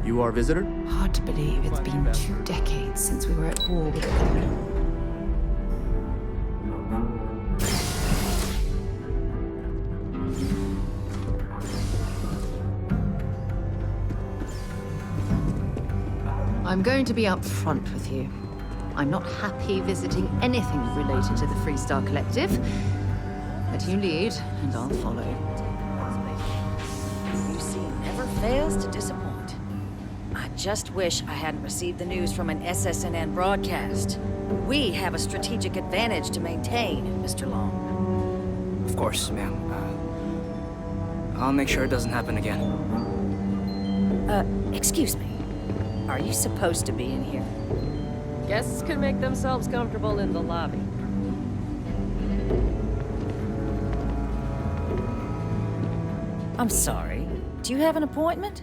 You are a visitor? Hard to believe it's been 2 decades since we were at war with them. I'm going to be upfront with you. I'm not happy visiting anything related to the Freestar Collective. But you lead, and I'll follow. UC never fails to disappoint. I just wish I hadn't received the news from an SSNN broadcast. We have a strategic advantage to maintain, Mr. Long. Of course, ma'am. I'll make sure it doesn't happen again. Excuse me. Are you supposed to be in here? Guests can make themselves comfortable in the lobby. I'm sorry. Do you have an appointment?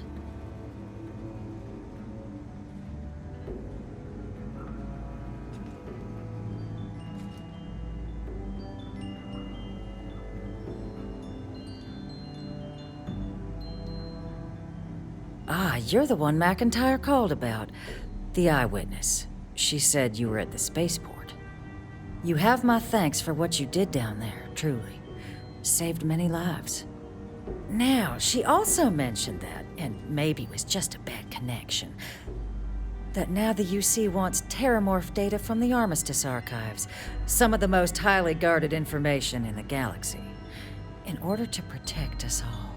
Ah, you're the one McIntyre called about. The eyewitness. She said you were at the spaceport. You have my thanks for what you did down there, truly. Saved many lives. Now, she also mentioned that, and maybe it was just a bad connection, that now the UC wants terramorph data from the Armistice archives, some of the most highly guarded information in the galaxy, in order to protect us all.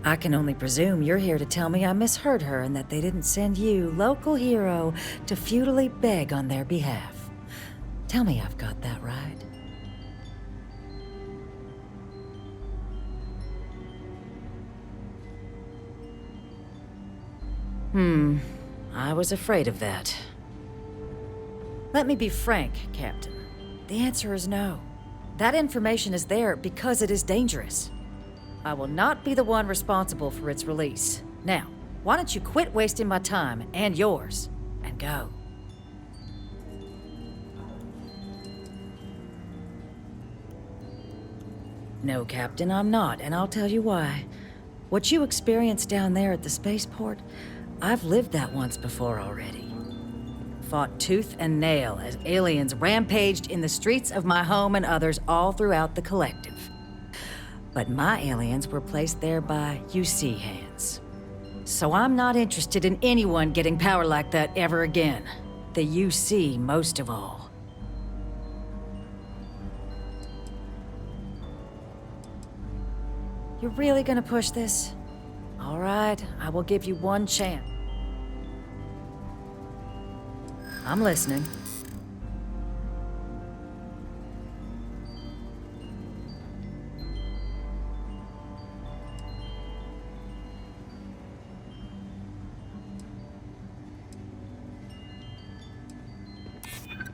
I can only presume you're here to tell me I misheard her and that they didn't send you, local hero, to futilely beg on their behalf. Tell me I've got that right. I was afraid of that. Let me be frank, Captain. The answer is no. That information is there because it is dangerous. I will not be the one responsible for its release. Now, why don't you quit wasting my time and yours, and go? No, Captain, I'm not, and I'll tell you why. What you experienced down there at the spaceport, I've lived that once before already. Fought tooth and nail as aliens rampaged in the streets of my home and others all throughout the collective. But my aliens were placed there by UC hands. So I'm not interested in anyone getting power like that ever again. The UC most of all. You're really gonna push this? All right, I will give you one chance. I'm listening.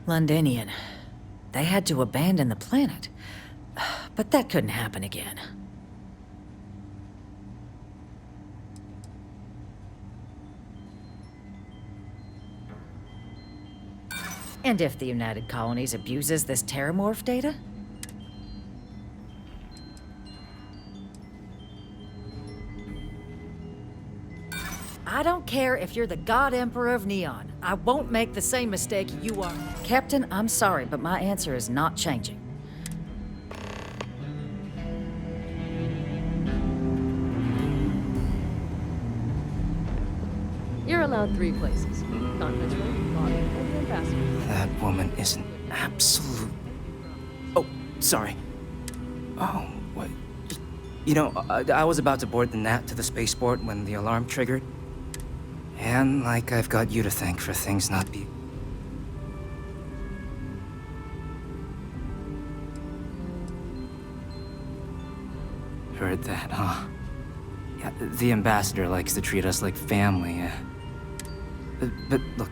Londonian. They had to abandon the planet. But that couldn't happen again. And if the United Colonies abuses this terramorph data? I don't care if you're the God Emperor of Neon. I won't make the same mistake you are. Captain, I'm sorry, but my answer is not changing. You're allowed 3 places. Conference room, lobby, and the ambassador. That woman is an absolute... Oh, sorry. Oh, what? You know, I was about to board the Nat to the spaceport when the alarm triggered. And, like, I've got you to thank for things not be... Heard that, huh? Yeah, the ambassador likes to treat us like family. But look,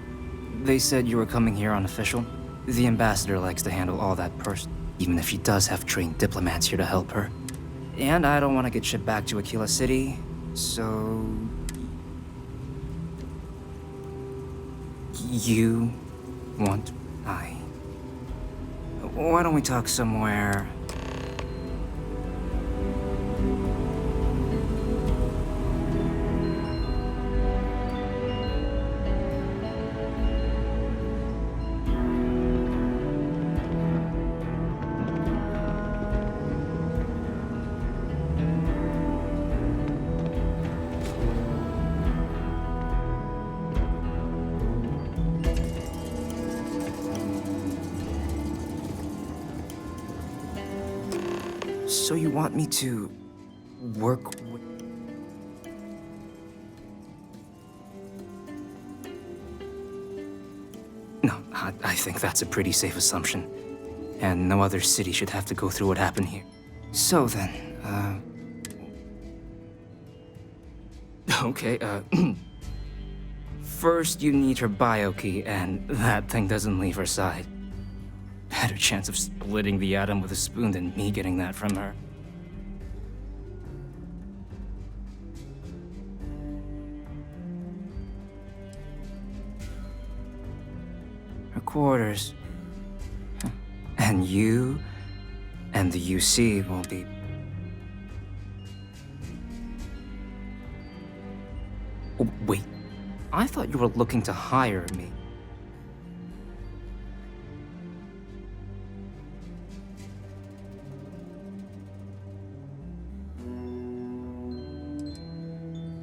they said you were coming here unofficial. The ambassador likes to handle all that even if she does have trained diplomats here to help her. And I don't want to get shipped back to Aquila City, so... You want Why don't we talk somewhere... So you want me to work with... No, I think that's a pretty safe assumption. And no other city should have to go through what happened here. So then, okay, first you need her bio key, and that thing doesn't leave her side. Better chance of splitting the atom with a spoon than me getting that from her. Her quarters. And you and the UC will be... Oh, wait, I thought you were looking to hire me.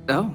Oh,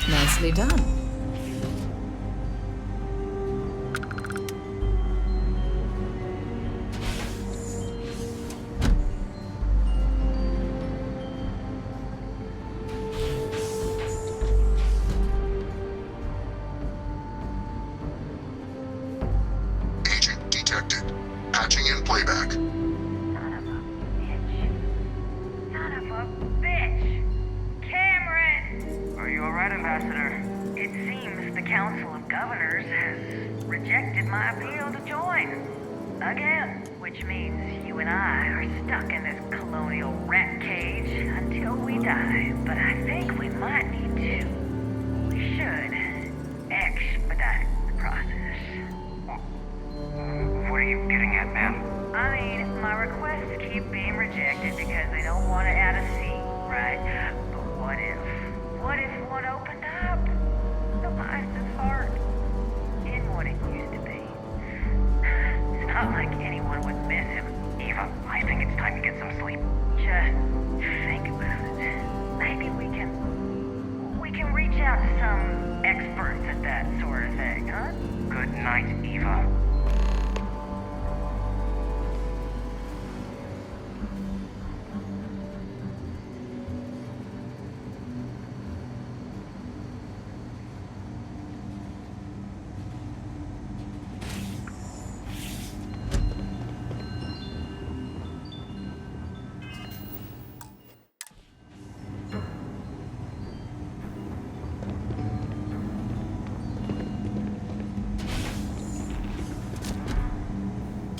Nicely done. Agent detected. Patching in playback. Son of a bitch! Cameron! Are you alright, Ambassador? It seems the Council of Governors has rejected my appeal to join. Again. Which means you and I are stuck in this colonial rat cage until we die. But I think we might need to. We should expedite the process. What are you getting at, ma'am? I mean, my requests keep being rejected because they don't want to add a seat, right? But what if one opened up? The Meisters' heart in what it used to be. It's not like anyone would miss him. Eva, I think it's time to get some sleep. Just think about it. Maybe we can reach out to some experts at that sort of thing, huh? Good night, Eva.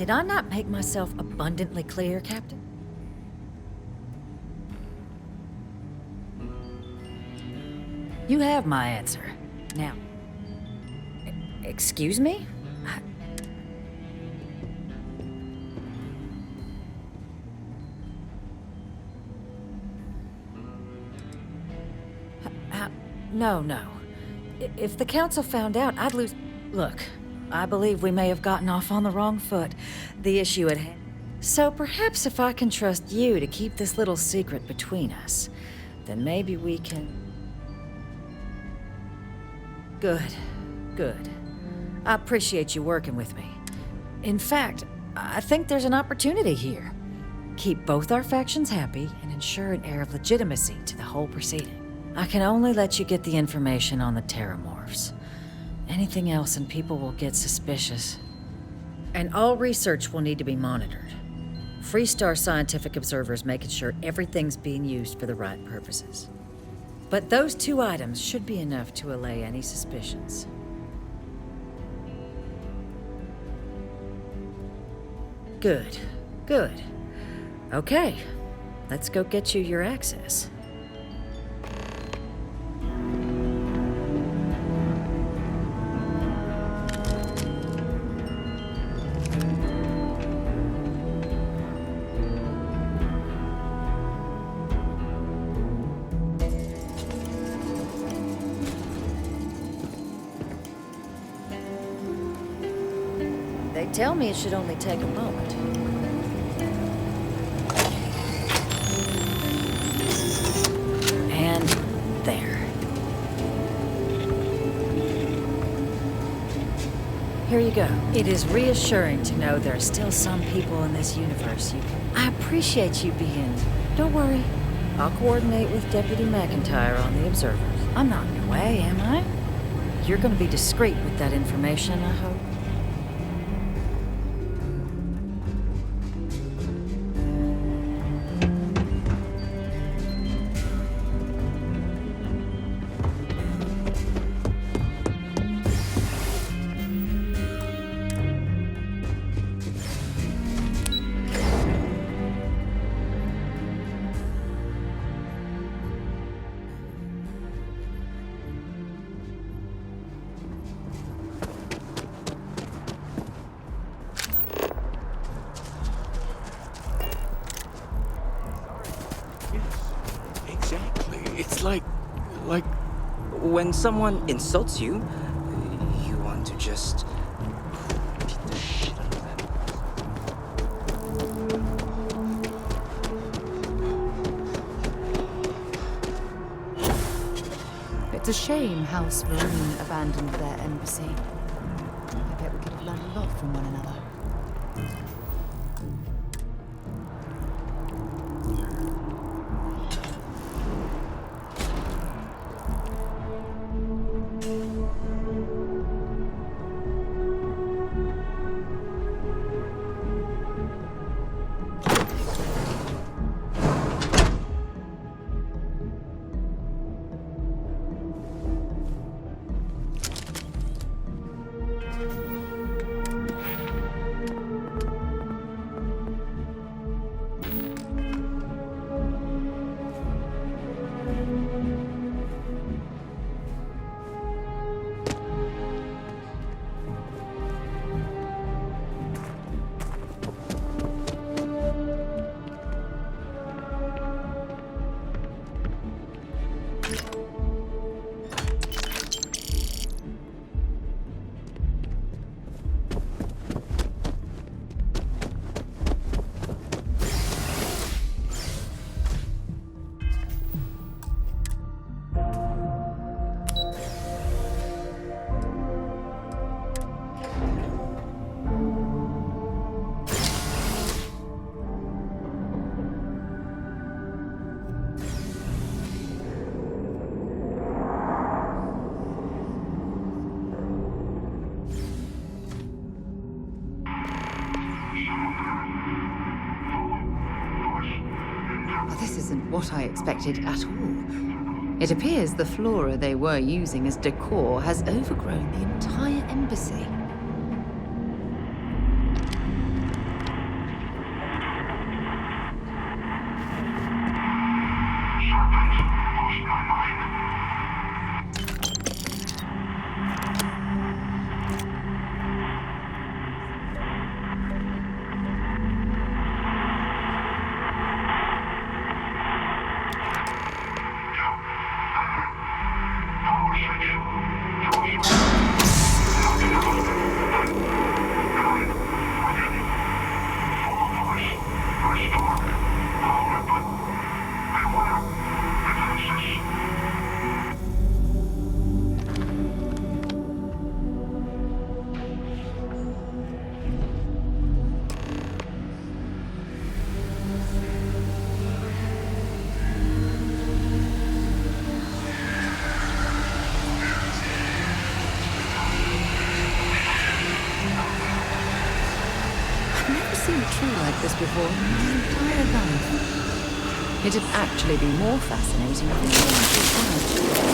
Did I not make myself abundantly clear, Captain? You have my answer. Now, excuse me? No. If the Council found out, I'd lose... Look, I believe we may have gotten off on the wrong foot. The issue at hand. So perhaps if I can trust you to keep this little secret between us, then maybe we can... Good. I appreciate you working with me. In fact, I think there's an opportunity here. Keep both our factions happy and ensure an air of legitimacy to the whole proceeding. I can only let you get the information on the Terramorphs. Anything else and people will get suspicious. And all research will need to be monitored. Freestar scientific observers making sure everything's being used for the right purposes. But those 2 items should be enough to allay any suspicions. Good. Okay, let's go get you your access. They tell me it should only take a moment. And there. Here you go. It is reassuring to know there are still some people in this universe you can... I appreciate you being... Don't worry. I'll coordinate with Deputy McIntyre on the observers. I'm not in your way, am I? You're gonna be discreet with that information, I hope. Like, when someone insults you, you want to just beat the shit out of them. It's a shame House Marine abandoned their embassy. I bet we could have learned a lot from one another. This isn't what I expected at all. It appears the flora they were using as decor has overgrown the entire embassy. before in my entire life. It'd actually be more fascinating if it weren't.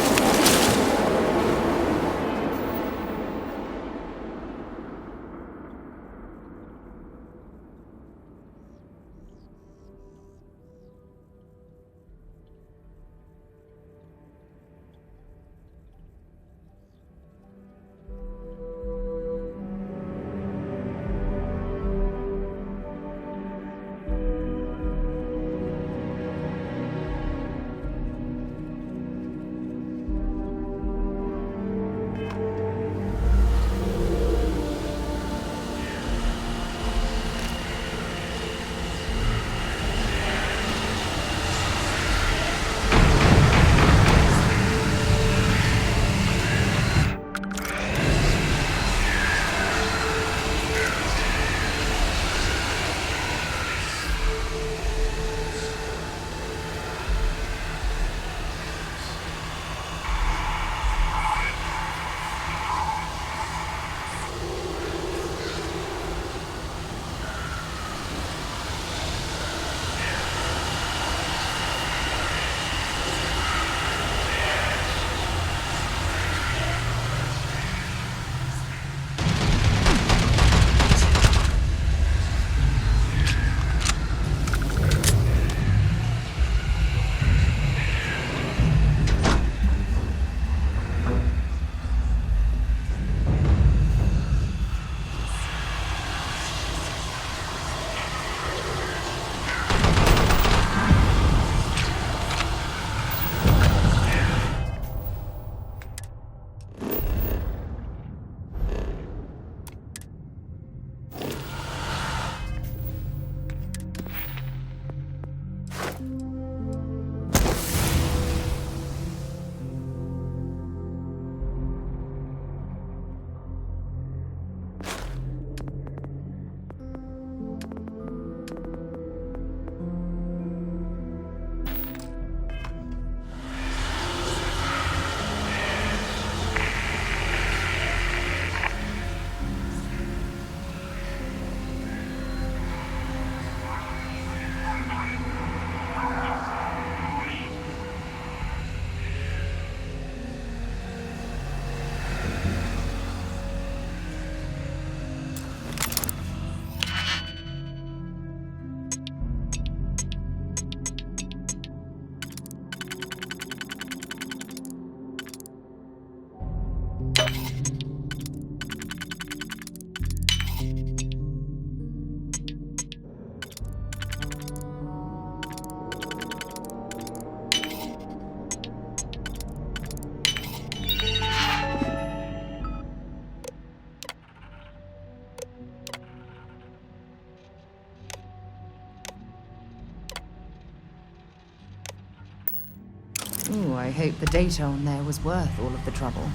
Ooh, I hope the data on there was worth all of the trouble.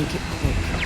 make it quick.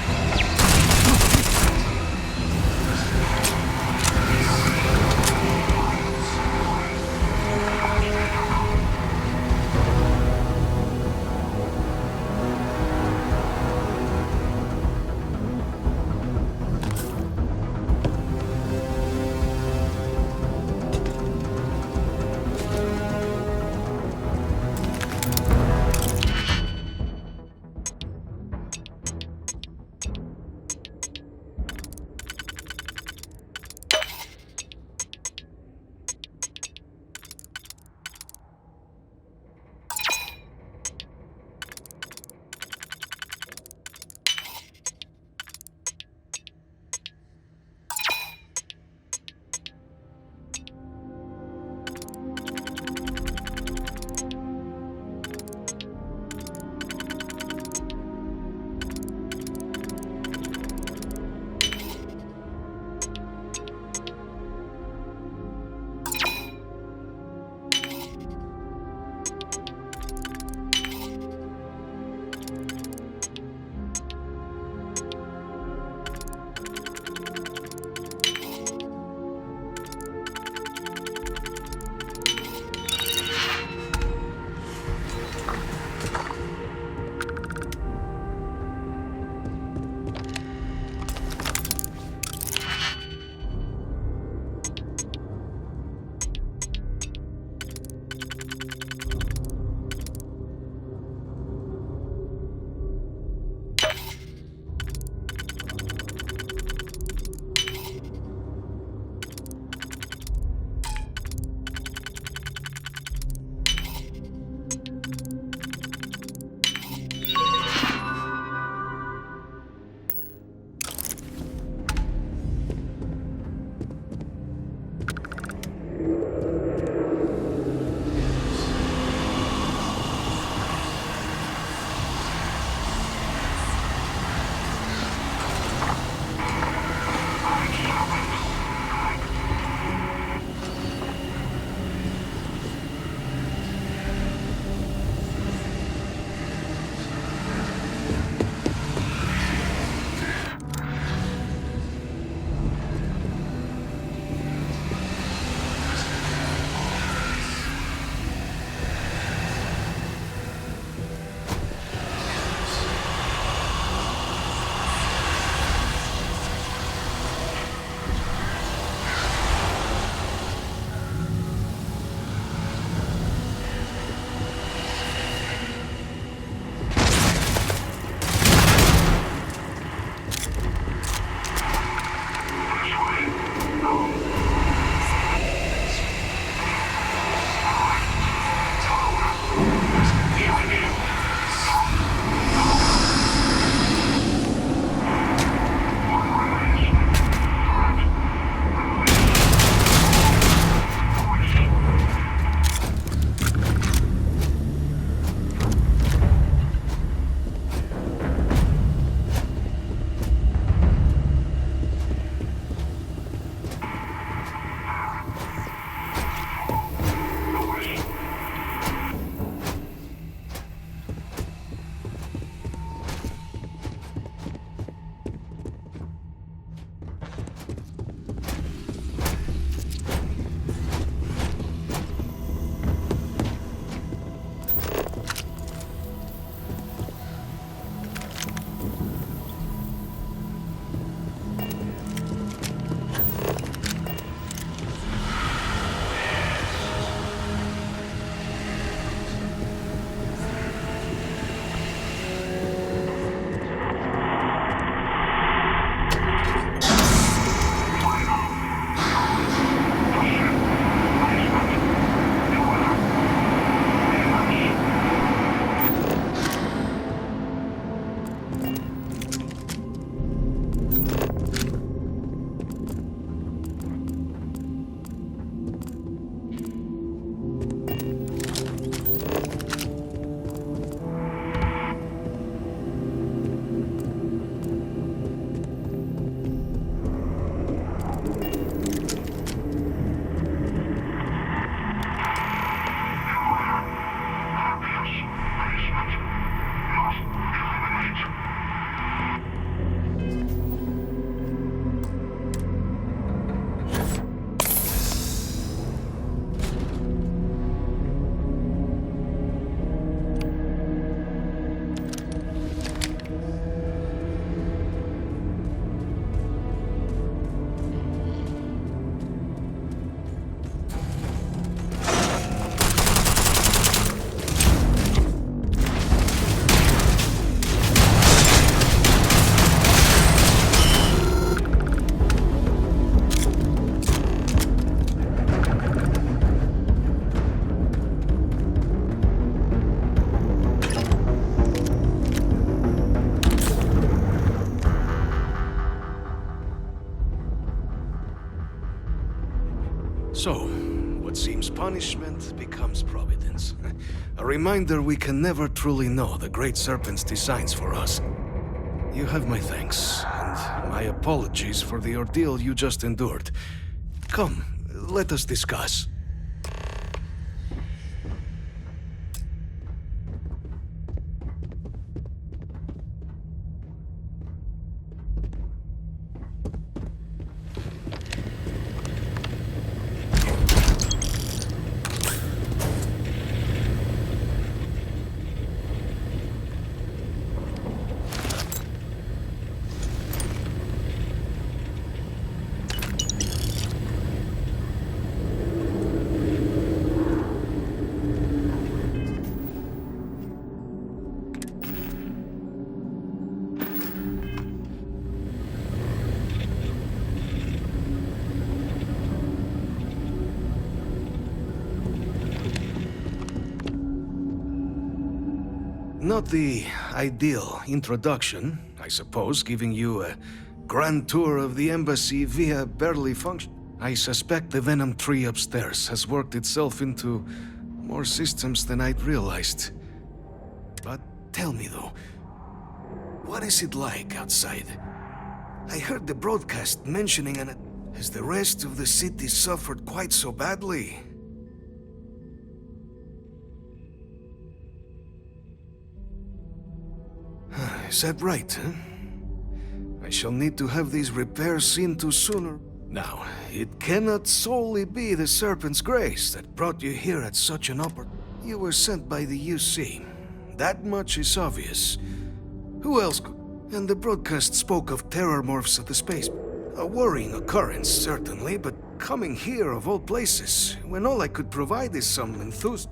So, what seems punishment becomes providence. A reminder we can never truly know the Great Serpent's designs for us. You have my thanks, and my apologies for the ordeal you just endured. Come, let us discuss. Not the ideal introduction, I suppose, giving you a grand tour of the embassy via barely function. I suspect the Venom tree upstairs has worked itself into more systems than I'd realized. But tell me though, what is it like outside? I heard the broadcast mentioning an... Has the rest of the city suffered quite so badly? Is that right, huh? I shall need to have these repairs seen to sooner. Now, it cannot solely be the Serpent's grace that brought you here at such an opportunity. You were sent by the UC. That much is obvious. Who else could? And the broadcast spoke of terror morphs at the space. A worrying occurrence, certainly, but coming here of all places, when all I could provide is some enthusiasm.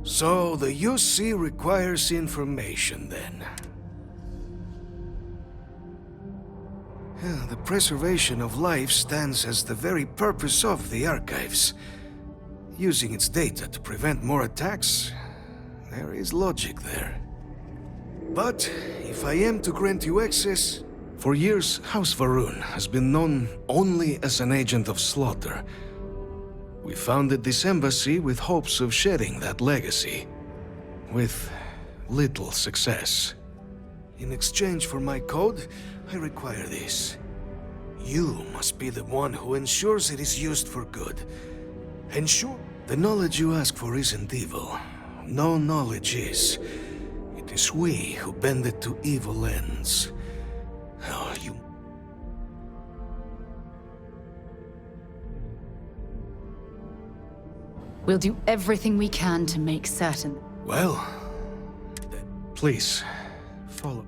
So the UC requires information, then. The preservation of life stands as the very purpose of the archives. Using its data to prevent more attacks, there is logic there. But if I am to grant you access... For years, House Varun has been known only as an agent of slaughter. We founded this embassy with hopes of shedding that legacy. With little success. In exchange for my code, I require this. You must be the one who ensures it is used for good. Ensure the knowledge you ask for isn't evil. No knowledge is. It is we who bend it to evil ends. Oh, you... We'll do everything we can to make certain. Well, then please, follow.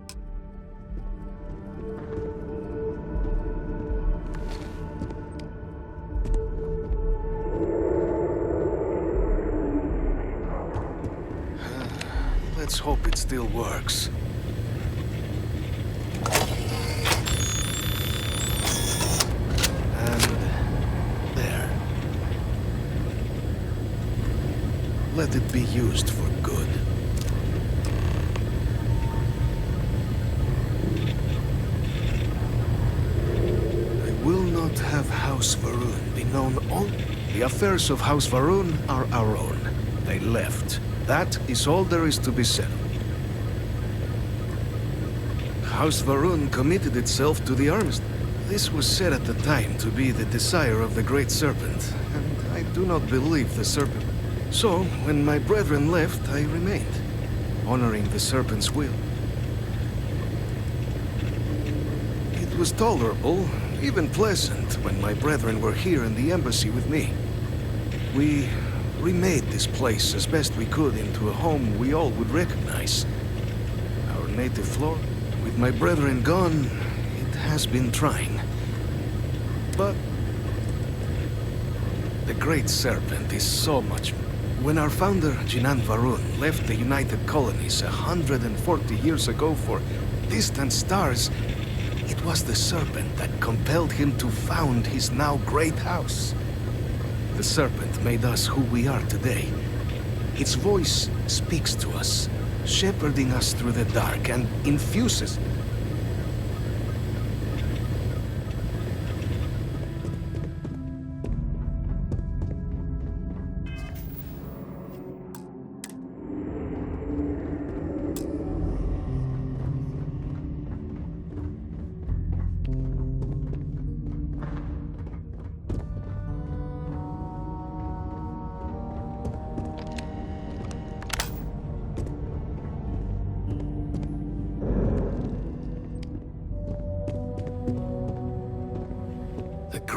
Let's hope it still works. Let it be used for good. I will not have House Varun be known only. The affairs of House Varun are our own. They left. That is all there is to be said. House Varun committed itself to the armistice. This was said at the time to be the desire of the Great Serpent, and I do not believe the Serpent. So, when my brethren left, I remained, honoring the Serpent's will. It was tolerable, even pleasant, when my brethren were here in the embassy with me. We remade this place as best we could into a home we all would recognize. Our native flora. With my brethren gone, it has been trying. But the Great Serpent is so much. When our founder, Jinan Varun, left the United Colonies 140 years ago for distant stars, it was the Serpent that compelled him to found his now great house. The Serpent made us who we are today. Its voice speaks to us, shepherding us through the dark and infuses...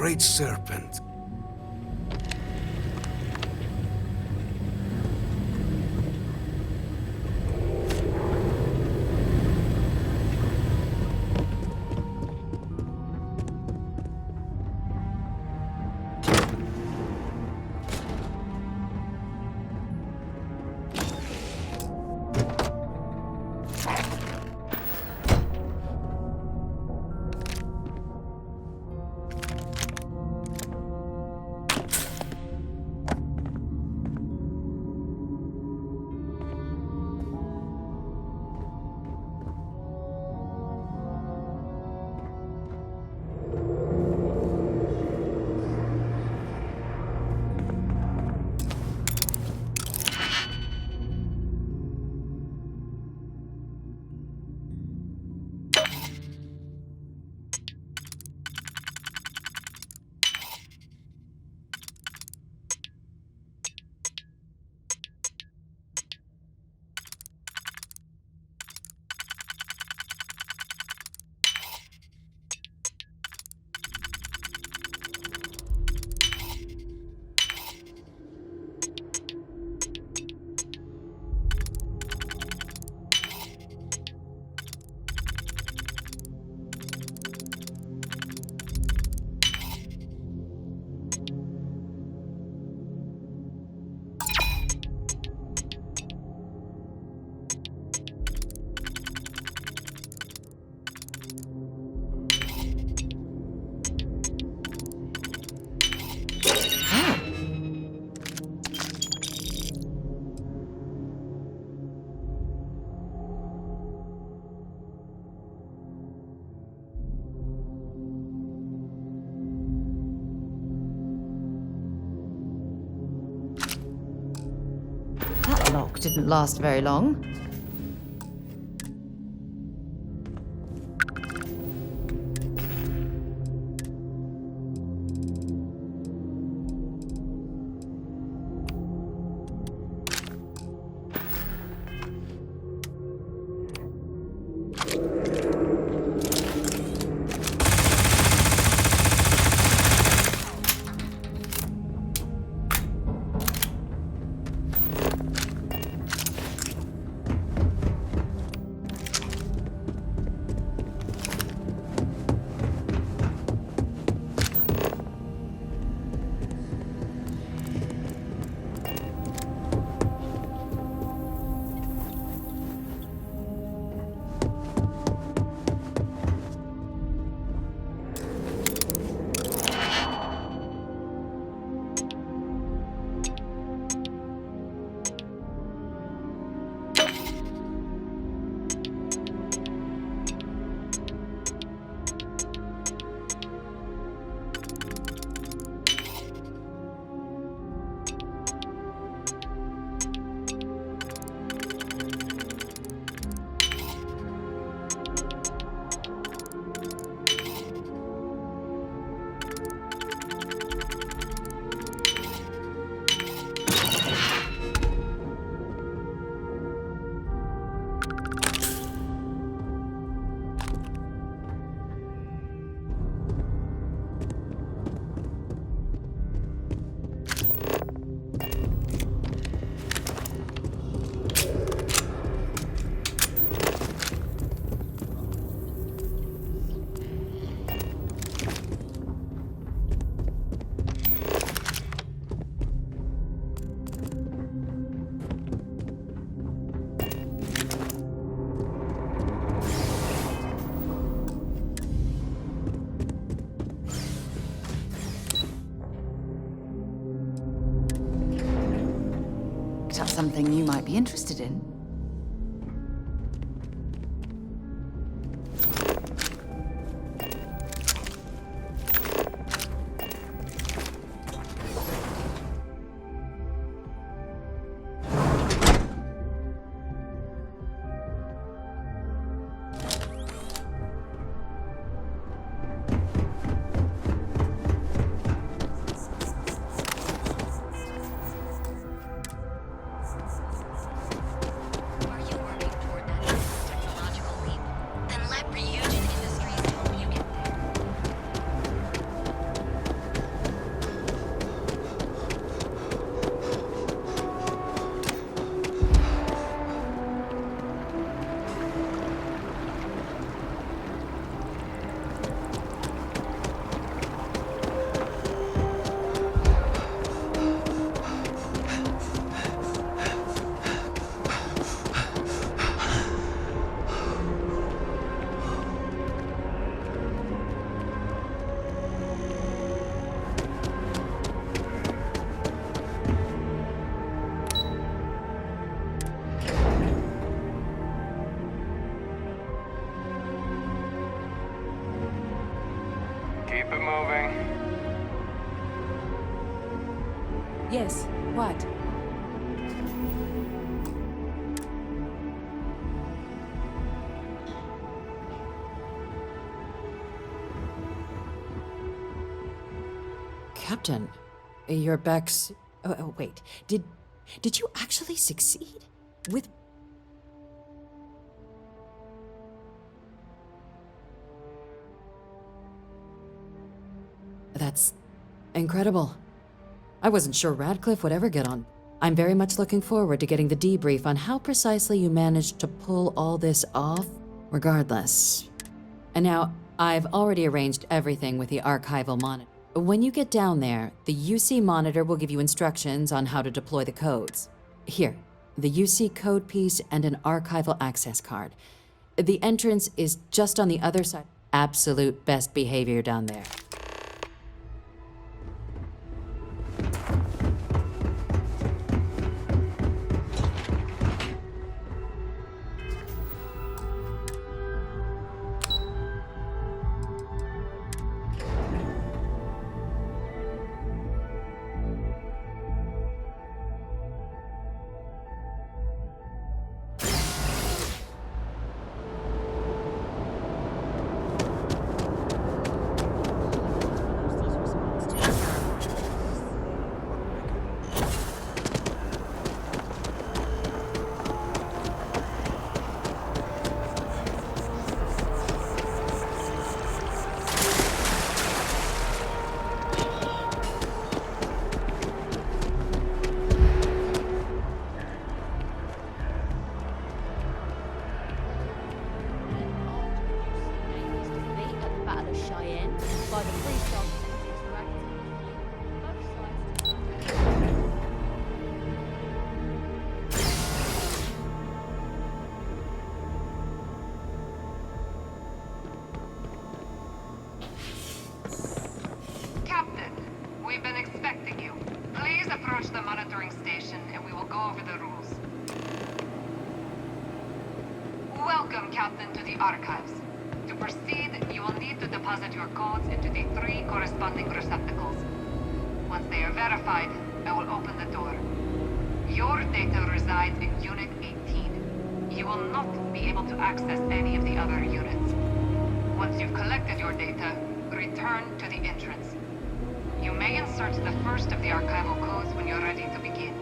great serpent. That lock didn't last very long. That's something you might be interested in. What? Captain, you're back's... wait, did you actually succeed? With... That's incredible. I wasn't sure Radcliffe would ever get on. I'm very much looking forward to getting the debrief on how precisely you managed to pull all this off, regardless. And now, I've already arranged everything with the archival monitor. When you get down there, the UC monitor will give you instructions on how to deploy the codes. Here, the UC code piece and an archival access card. The entrance is just on the other side. Absolute best behavior down there. Captain, we've been expecting you. Please approach the monitoring station and we will go over the rules. Welcome, Captain, to the archives. To proceed, you will need to deposit your codes into the 3 corresponding receptacles. Once they are verified, I will open the door. Your data resides in Unit 18. You will not be able to access any of the other units. Once you've collected your data, return to the entrance. You may insert the first of the archival codes when you're ready to begin.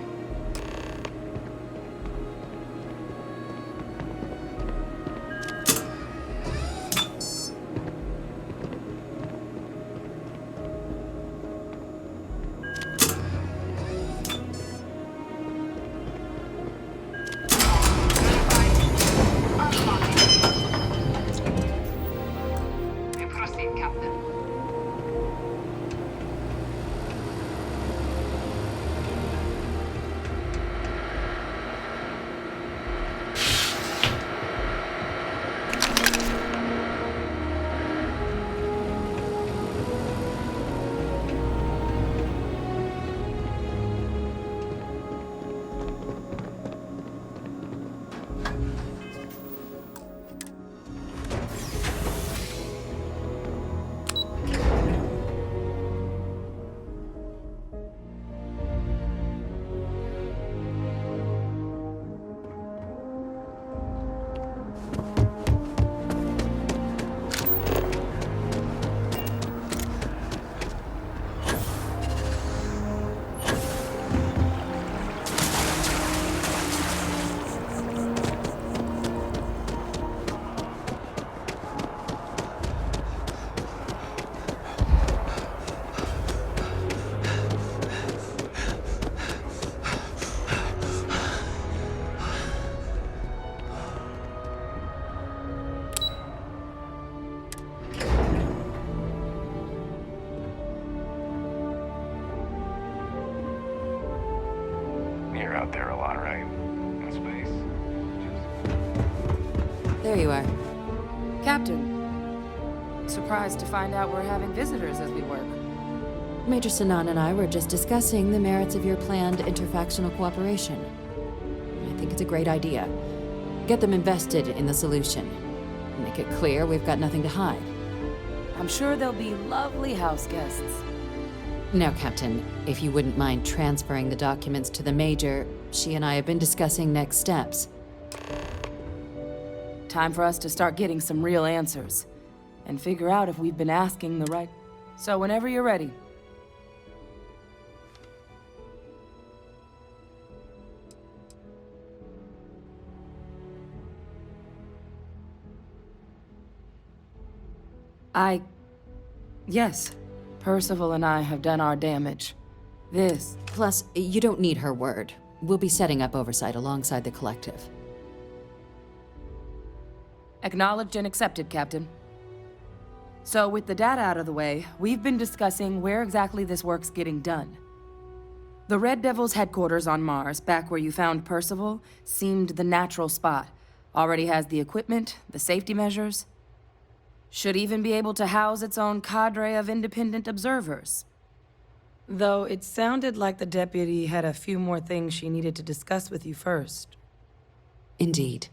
Proceed, Captain. You're out there a lot, right? In space. There you are. Captain, surprised to find out we're having visitors as we work. Major Sinan and I were just discussing the merits of your planned interfactional cooperation. I think it's a great idea. Get them invested in the solution. Make it clear we've got nothing to hide. I'm sure they'll be lovely house guests. Now, Captain, if you wouldn't mind transferring the documents to the Major, she and I have been discussing next steps. Time for us to start getting some real answers. And figure out if we've been asking the right... So whenever you're ready. Yes. Percival and I have done our damage. This... Plus, you don't need her word. We'll be setting up oversight alongside the collective. Acknowledged and accepted, Captain. So, with the data out of the way, we've been discussing where exactly this work's getting done. The Red Devil's headquarters on Mars, back where you found Percival, seemed the natural spot. Already has the equipment, the safety measures. Should even be able to house its own cadre of independent observers. Though it sounded like the deputy had a few more things she needed to discuss with you first. Indeed.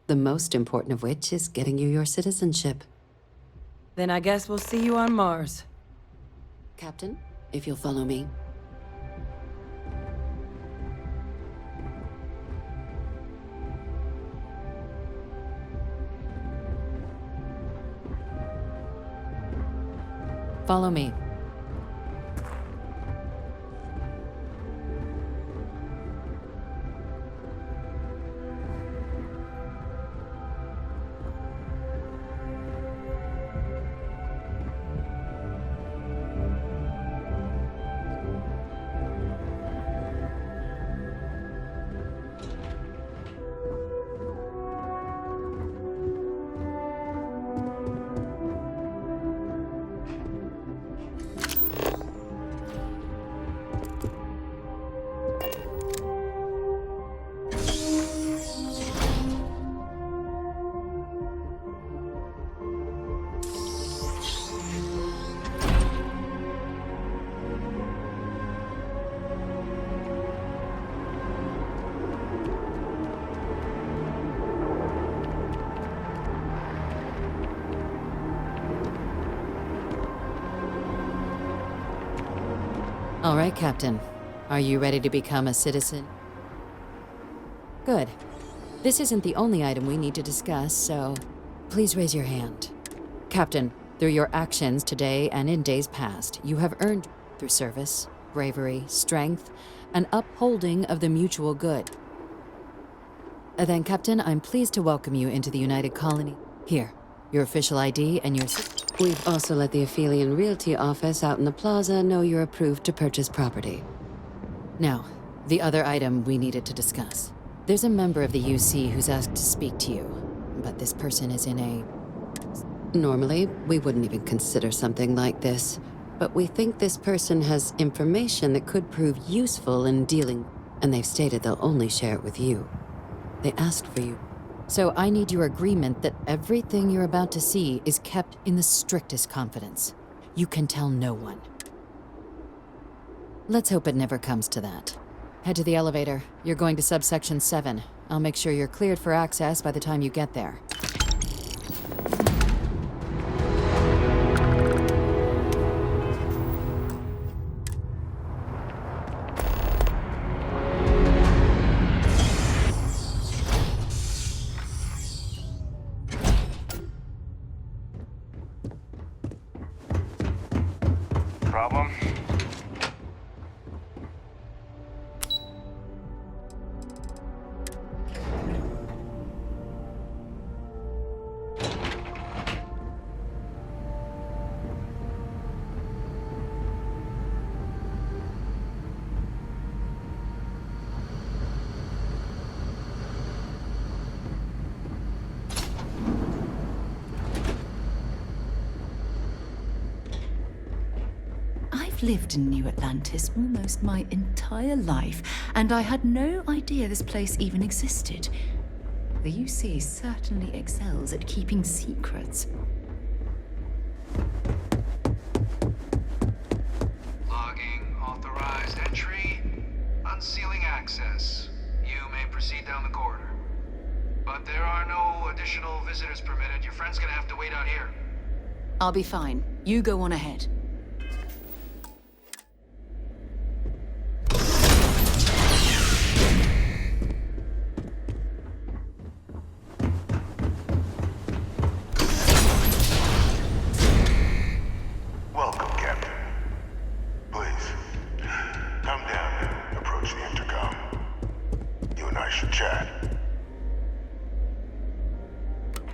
The most important of which is getting you your citizenship. Then I guess we'll see you on Mars. Captain, if you'll follow me. Follow me. All right, Captain. Are you ready to become a citizen? Good. This isn't the only item we need to discuss, so please raise your hand. Captain, through your actions today and in days past, you have earned through service, bravery, strength, and upholding of the mutual good. Then, Captain, I'm pleased to welcome you into the United Colony. Here, your official ID and your... We've also let the Aphelion Realty office out in the plaza know you're approved to purchase property. Now, the other item we needed to discuss. There's a member of the UC who's asked to speak to you, but this person is in a... Normally, we wouldn't even consider something like this, but we think this person has information that could prove useful in dealing, and they've stated they'll only share it with you. They asked for you. So I need your agreement that everything you're about to see is kept in the strictest confidence. You can tell no one. Let's hope it never comes to that. Head to the elevator. You're going to subsection 7. I'll make sure you're cleared for access by the time you get there. Problem? I've lived in New Atlantis almost my entire life, and I had no idea this place even existed. The UC certainly excels at keeping secrets. Logging authorized entry, unsealing access. You may proceed down the corridor. But there are no additional visitors permitted. Your friend's gonna have to wait out here. I'll be fine. You go on ahead. I should chat.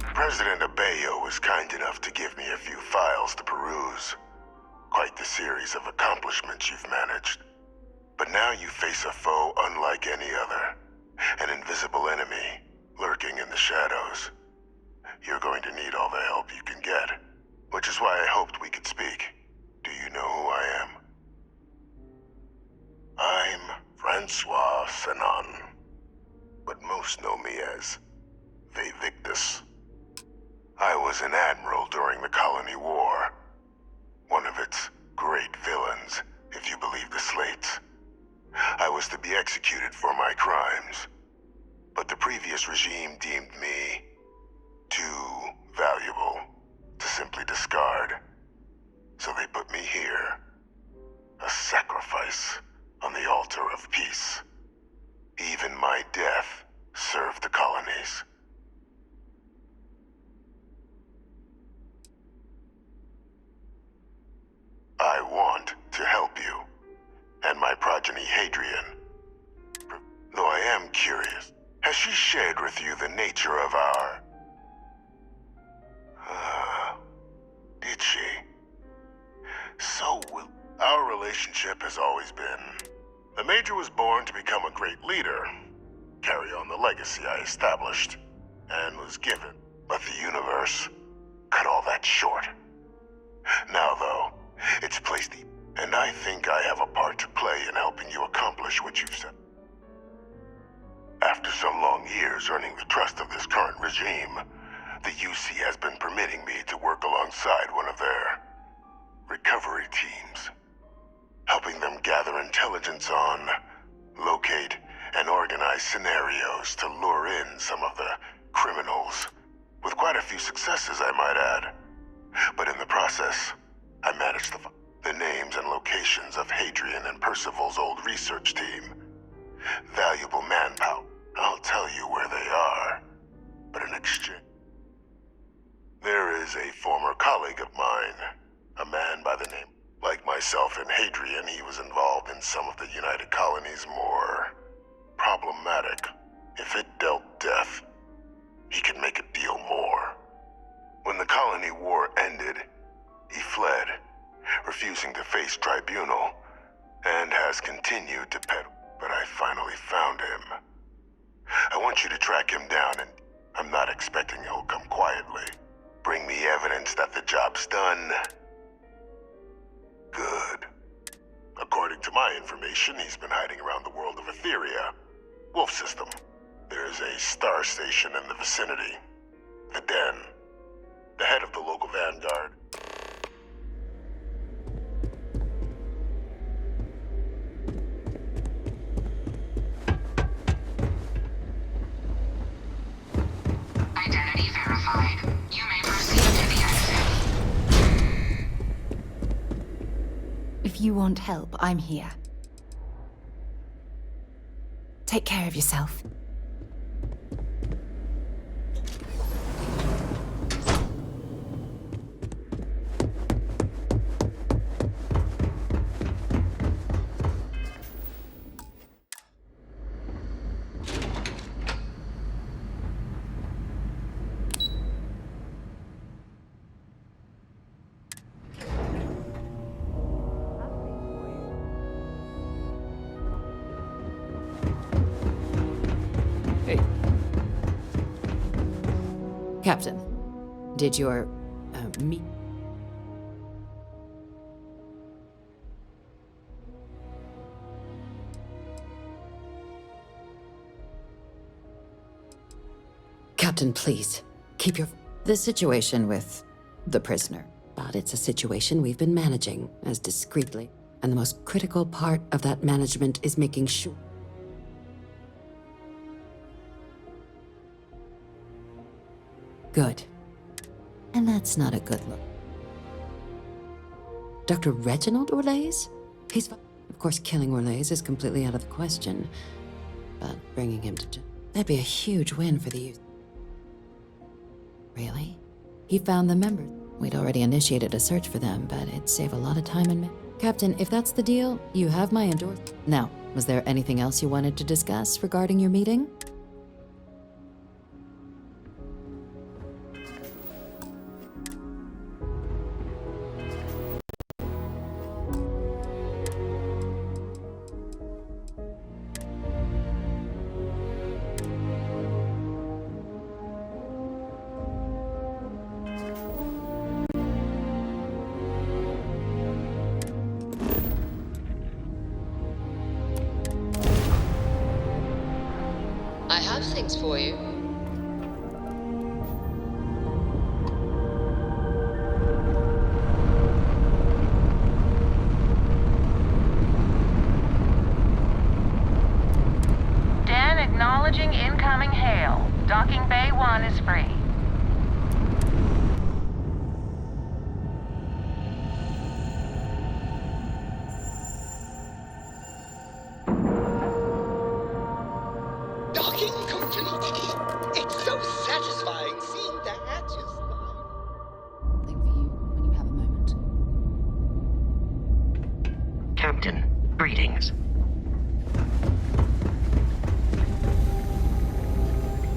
President Abeyo was kind enough to give me a few files to peruse. Quite the series of accomplishments you've managed. But now you face a foe unlike any other. An invisible enemy, lurking in the shadows. You're going to need all the help you can get, which is why I hoped we could speak. Do you know who I am? I'm Francois Sanon, but most know me as Vivictus. I was an admiral during the Colony War. One of its great villains, if you believe the slates. I was to be executed for my crimes, but the previous regime deemed me too valuable to simply discard. So they put me here, a sacrifice on the altar of peace. Even my death served the colonies. I want to help you, and my progeny Hadrian. Though I am curious, has she shared with you the nature of our... did she? So will... Our relationship has always been... The Major was born to become a great leader, carry on the legacy I established, and was given. But the universe cut all that short. Now, though, it's placed deep, and I think I have a part to play in helping you accomplish what you've said. After some long years earning the trust of this current regime, the UC has been permitting me to work alongside one of their recovery teams, helping them gather intelligence on, locate, and organize scenarios to lure in some of the criminals, with quite a few successes, I might add. But in the process, I managed the names and locations of Hadrian and Percival's old research team. Valuable manpower. I'll tell you where they are, but in exchange... There is a former colleague of mine, a man by the name... Like myself and Hadrian, he was involved in some of the United Colonies' more problematic. If it dealt death, he could make a deal more. When the Colony War ended, he fled, refusing to face tribunal, and has continued to peddle. But I finally found him. I want you to track him down, and I'm not expecting he'll come quietly. Bring me evidence that the job's done. Good. According to my information, he's been hiding around the world of Etheria. Wolf System. There's a star station in the vicinity. The Den. The head of the local vanguard. Identity verified. You may proceed to the exit. If you want help, I'm here. Take care of yourself. Captain, did your, meet... Captain, please, keep your... The situation with the prisoner. But it's a situation we've been managing, as discreetly. And the most critical part of that management is making sure... Good. And that's not a good look. Dr. Reginald Orlaise? He's... Of course, killing Orlaise is completely out of the question. But bringing him to... That'd be a huge win for the youth. Really? He found the members. We'd already initiated a search for them, but it'd save a lot of time and... Captain, if that's the deal, you have my endorsement. Now, was there anything else you wanted to discuss regarding your meeting? I have things for you. Dan acknowledging incoming hail. Docking Bay 1 is free. Docking complete. It's so satisfying seeing the hatches live. Something for you when you have a moment. Captain, greetings.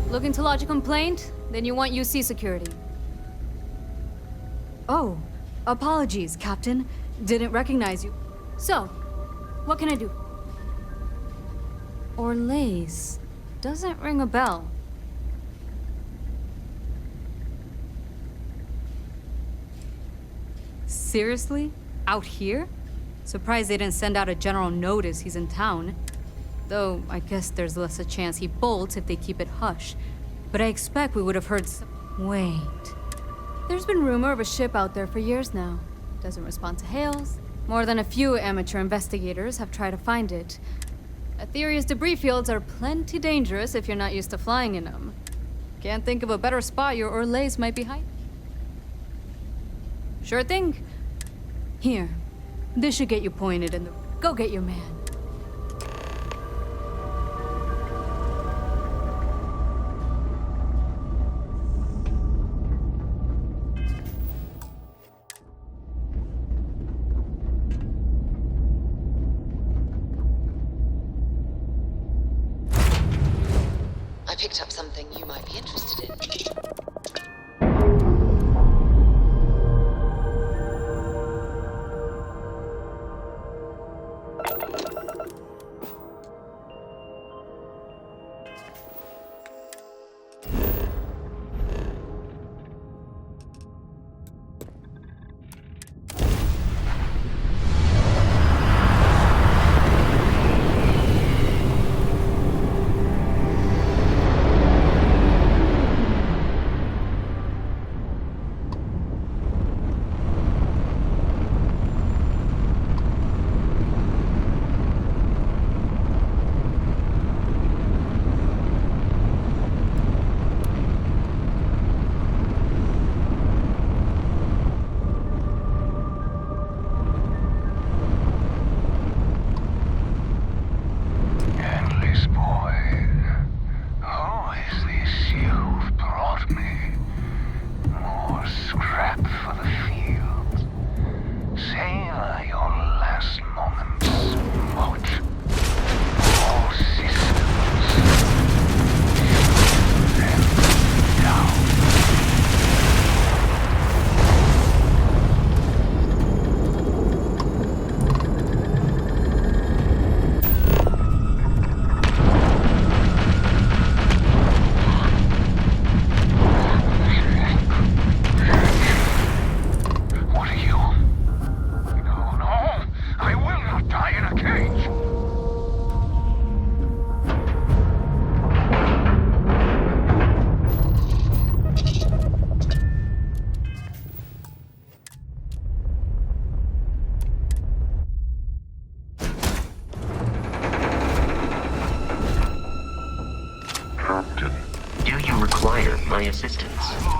Looking to lodge a complaint? Then you want UC security. Oh, apologies, Captain. Didn't recognize you. So, what can I do? Orlaise. Doesn't ring a bell. Seriously? Out here? Surprised they didn't send out a general notice he's in town. Though, I guess there's less a chance he bolts if they keep it hush. But I expect we would have heard Wait. There's been rumor of a ship out there for years now. Doesn't respond to hails. More than a few amateur investigators have tried to find it. A theory is debris fields are plenty dangerous if you're not used to flying in them. Can't think of a better spot your Orlaise might be hiding. Sure thing. Here. This should get you pointed in the... Go get your man. I picked up something you might be interested in. my assistance.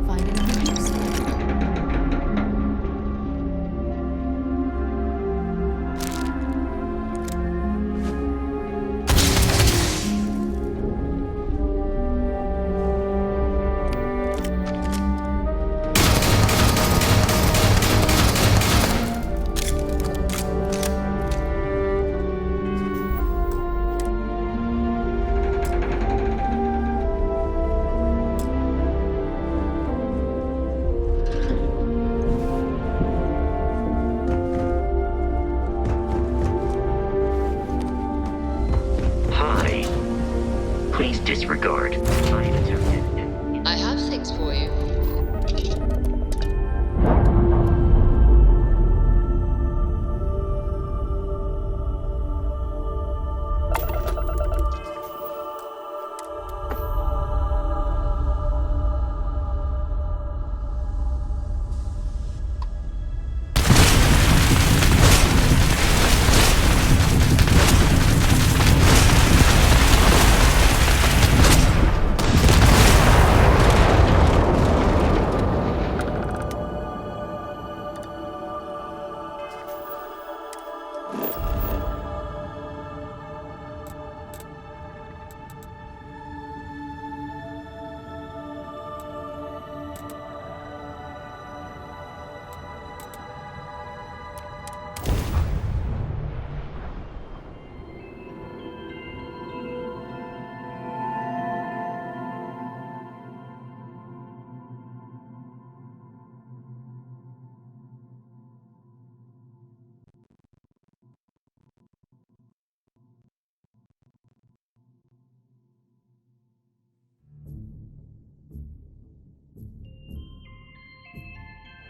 Find anything useful? Hi. Please disregard. I detected. I have things for you.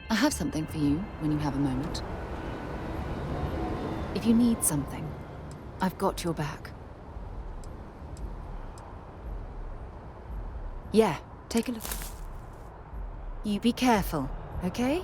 I have something for you when you have a moment. If you need something, I've got your back. Yeah, take a look. You be careful, okay?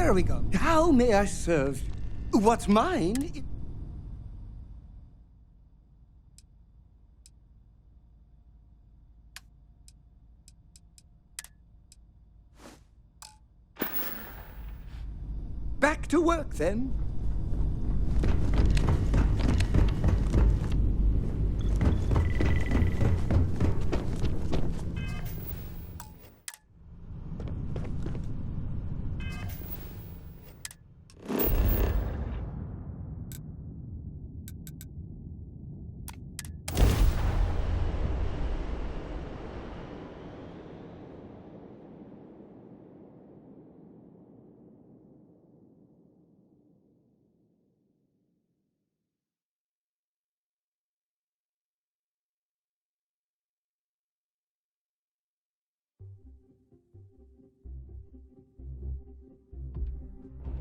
There we go. How may I serve? What's mine? Back to work, then.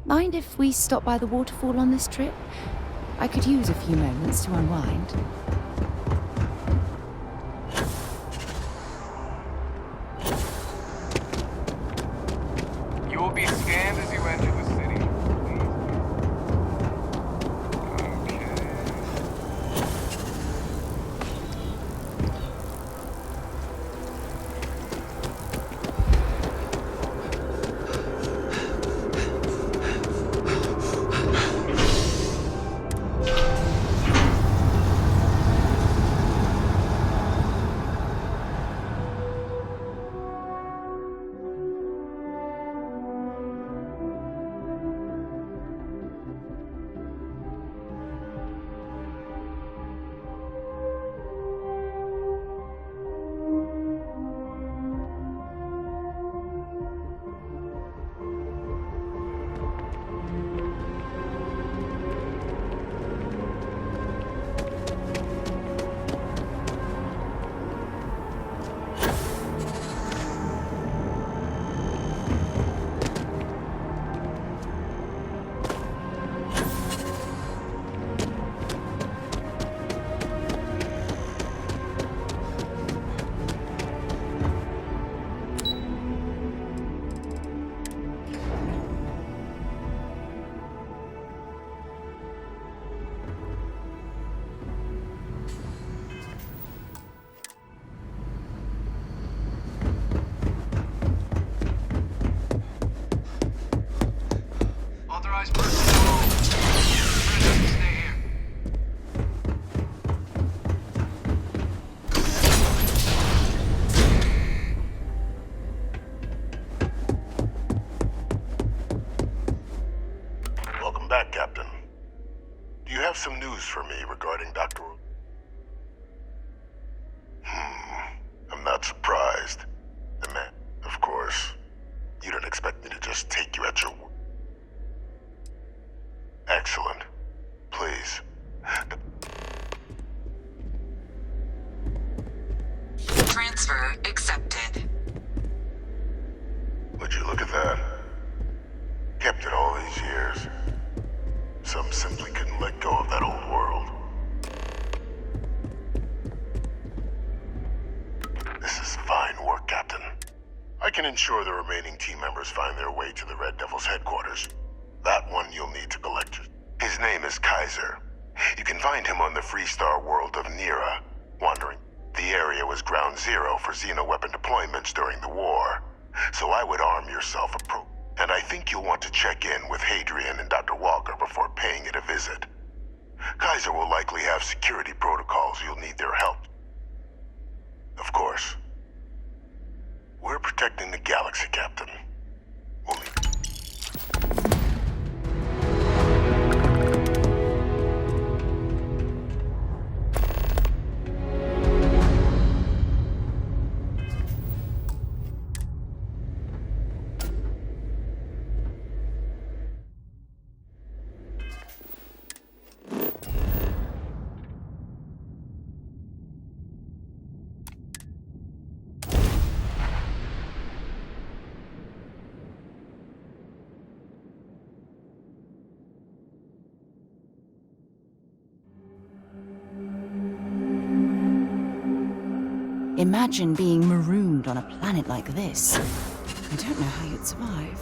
Mind if we stop by the waterfall on this trip? I could use a few moments to unwind. You will be scanned as you enter the city. Authorized personnel. Stay here. Welcome back, Captain. Do you have some news for me regarding Dr. I'm not surprised. The man, of course. You didn't expect me to just take you at your word. Excellent. Please. Transfer accepted. Would you look at that? Kept it all these years. Some simply couldn't let go of that old world. This is fine work, Captain. I can ensure the remaining team members find their way to the Red Devil's headquarters. That one you'll need to collect. His name is Kaiser. You can find him on the Freestar world of Nira, wandering. The area was ground zero for xeno-weapon deployments during the war, so I would arm yourself and I think you'll want to check in with Hadrian and Dr. Walker before paying it a visit. Kaiser will likely have security protocols you'll need their help. Of course. We're protecting the galaxy, Captain. We'll need... Imagine being marooned on a planet like this. I don't know how you'd survive.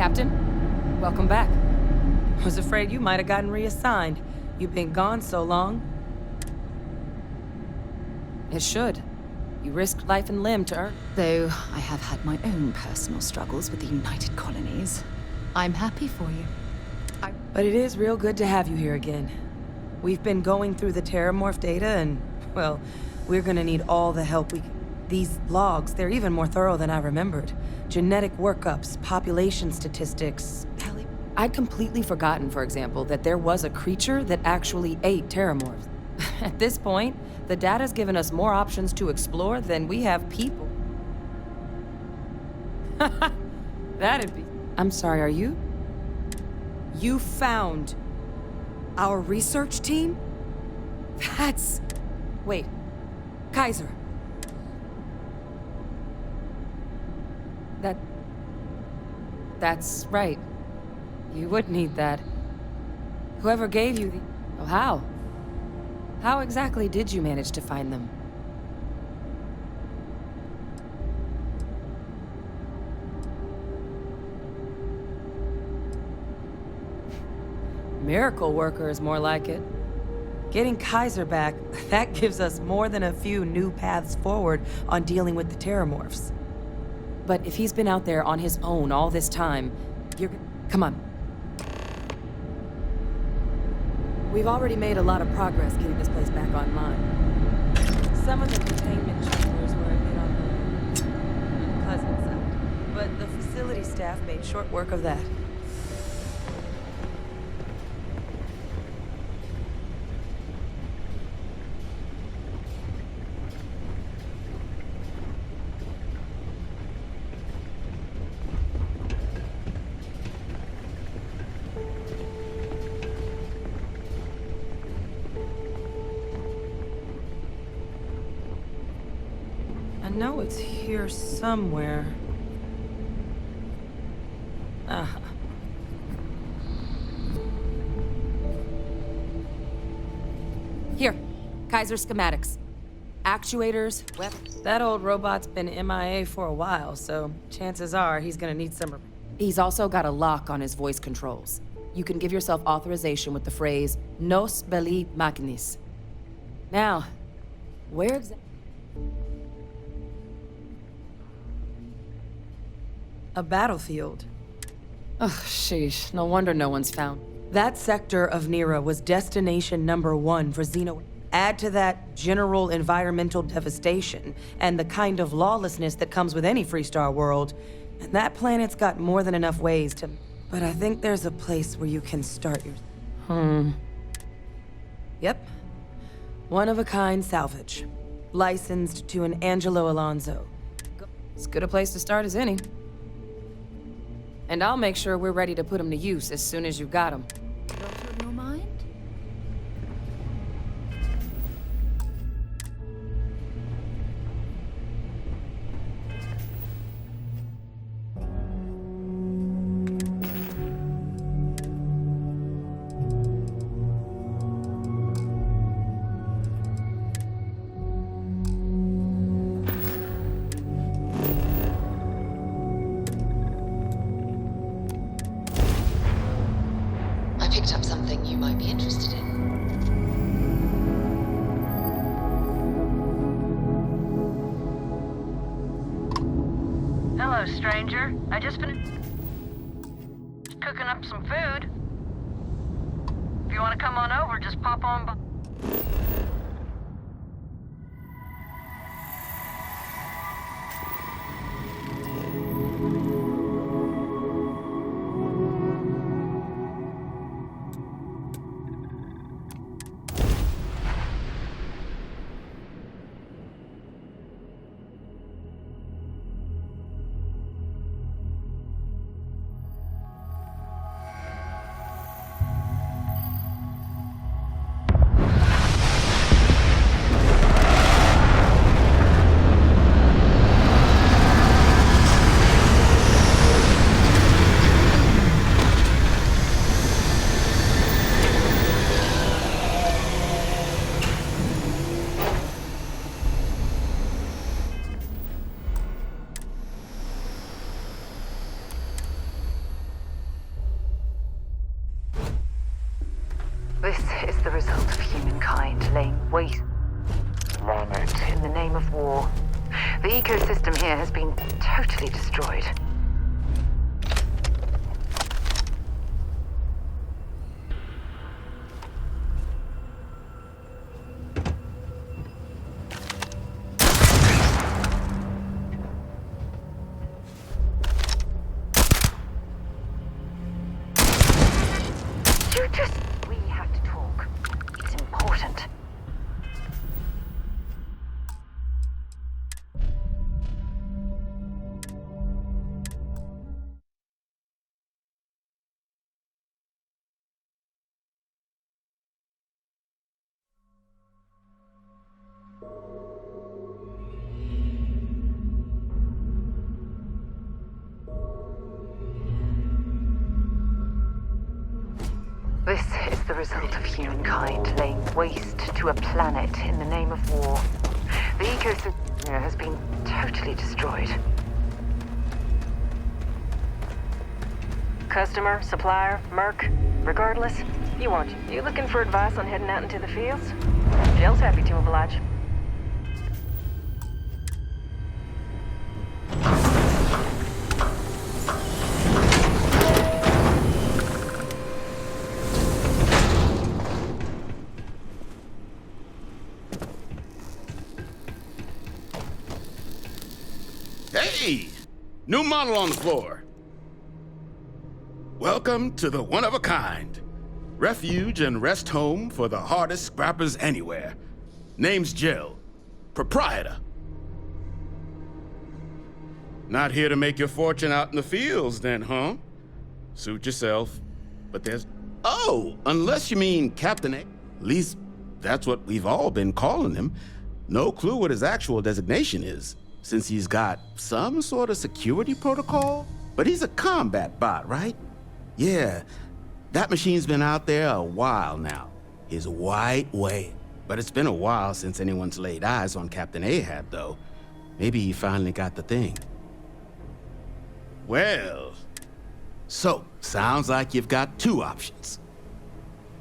Captain, welcome back. Was afraid you might have gotten reassigned. You've been gone so long. It should. You risked life and limb to earn. Though I have had my own personal struggles with the United Colonies, I'm happy for you. But it is real good to have you here again. We've been going through the Terramorph data and, well, we're gonna need all the help we can. These logs, they're even more thorough than I remembered. Genetic workups, population statistics. I'd completely forgotten, for example, that there was a creature that actually ate Terramorphs. At this point, the data's given us more options to explore than we have people. That'd be... I'm sorry, are you? You found our research team? That's... Wait. Kaiser. That's right. You would need that. Whoever gave you the... Oh, how? How exactly did you manage to find them? Miracle worker is more like it. Getting Kaiser back, that gives us more than a few new paths forward on dealing with the Terramorphs. But if he's been out there on his own all this time, you're... Come on. We've already made a lot of progress getting this place back online. Some of the containment chambers were a bit on the unpleasant side, but the facility staff made short work of that. I know it's here somewhere. Ah. Here, Kaiser schematics. Actuators, weapons. That old robot's been MIA for a while, so chances are he's gonna need some... He's also got a lock on his voice controls. You can give yourself authorization with the phrase, Nos belli machinis. Now, where exactly... A battlefield. Oh, sheesh. No wonder no one's found. That sector of Nera was destination #1 for Xeno. Add to that general environmental devastation and the kind of lawlessness that comes with any Freestar world, and that planet's got more than enough ways to... But I think there's a place where you can start your... Yep. One-of-a-kind salvage. Licensed to an Angelo Alonso. As good a place to start as any. And I'll make sure we're ready to put them to use as soon as you've got them. Doctor of your mind? Picked up something you might be interested in. Hello, stranger. I just finished cooking up some food. If you want to come on over, just pop on by. This is the result of humankind laying waste in the name of war. The ecosystem here has been totally destroyed. We have to talk. It's important. This is the result of humankind laying waste to a planet in the name of war. The ecosystem here has been totally destroyed. Customer, supplier, merc, regardless, you want you. You looking for advice on heading out into the fields? Jill's happy to oblige. Hey! New model on the floor. Welcome to the one-of-a-kind. Refuge and rest home for the hardest scrappers anywhere. Name's Jill. Proprietor. Not here to make your fortune out in the fields then, huh? Suit yourself. But there's... Oh, unless you mean Captain A. At least that's what we've all been calling him. No clue what his actual designation is, since he's got some sort of security protocol. But he's a combat bot, right? Yeah, that machine's been out there a while now. His white whale. But it's been a while since anyone's laid eyes on Captain Ahab, though. Maybe he finally got the thing. Well, so, sounds like you've got two options.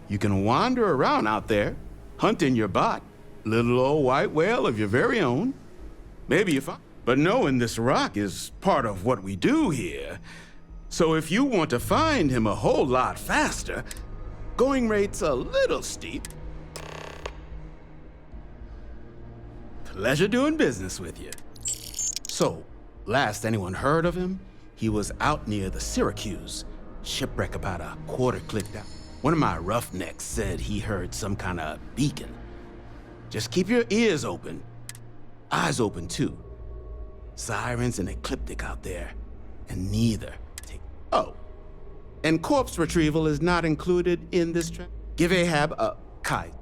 You can wander around out there, hunting your bot, little old white whale of your very own. Maybe you find... But knowing this rock is part of what we do here. So if you want to find him a whole lot faster, going rate's a little steep. Pleasure doing business with you. So, last anyone heard of him, he was out near the Syracuse. Shipwreck about a quarter clicked out. One of my roughnecks said he heard some kind of beacon. Just keep your ears open. Eyes open, too. Sirens and ecliptic out there. And neither take... Oh. And corpse retrieval is not included in this trip. Give Ahab a kite.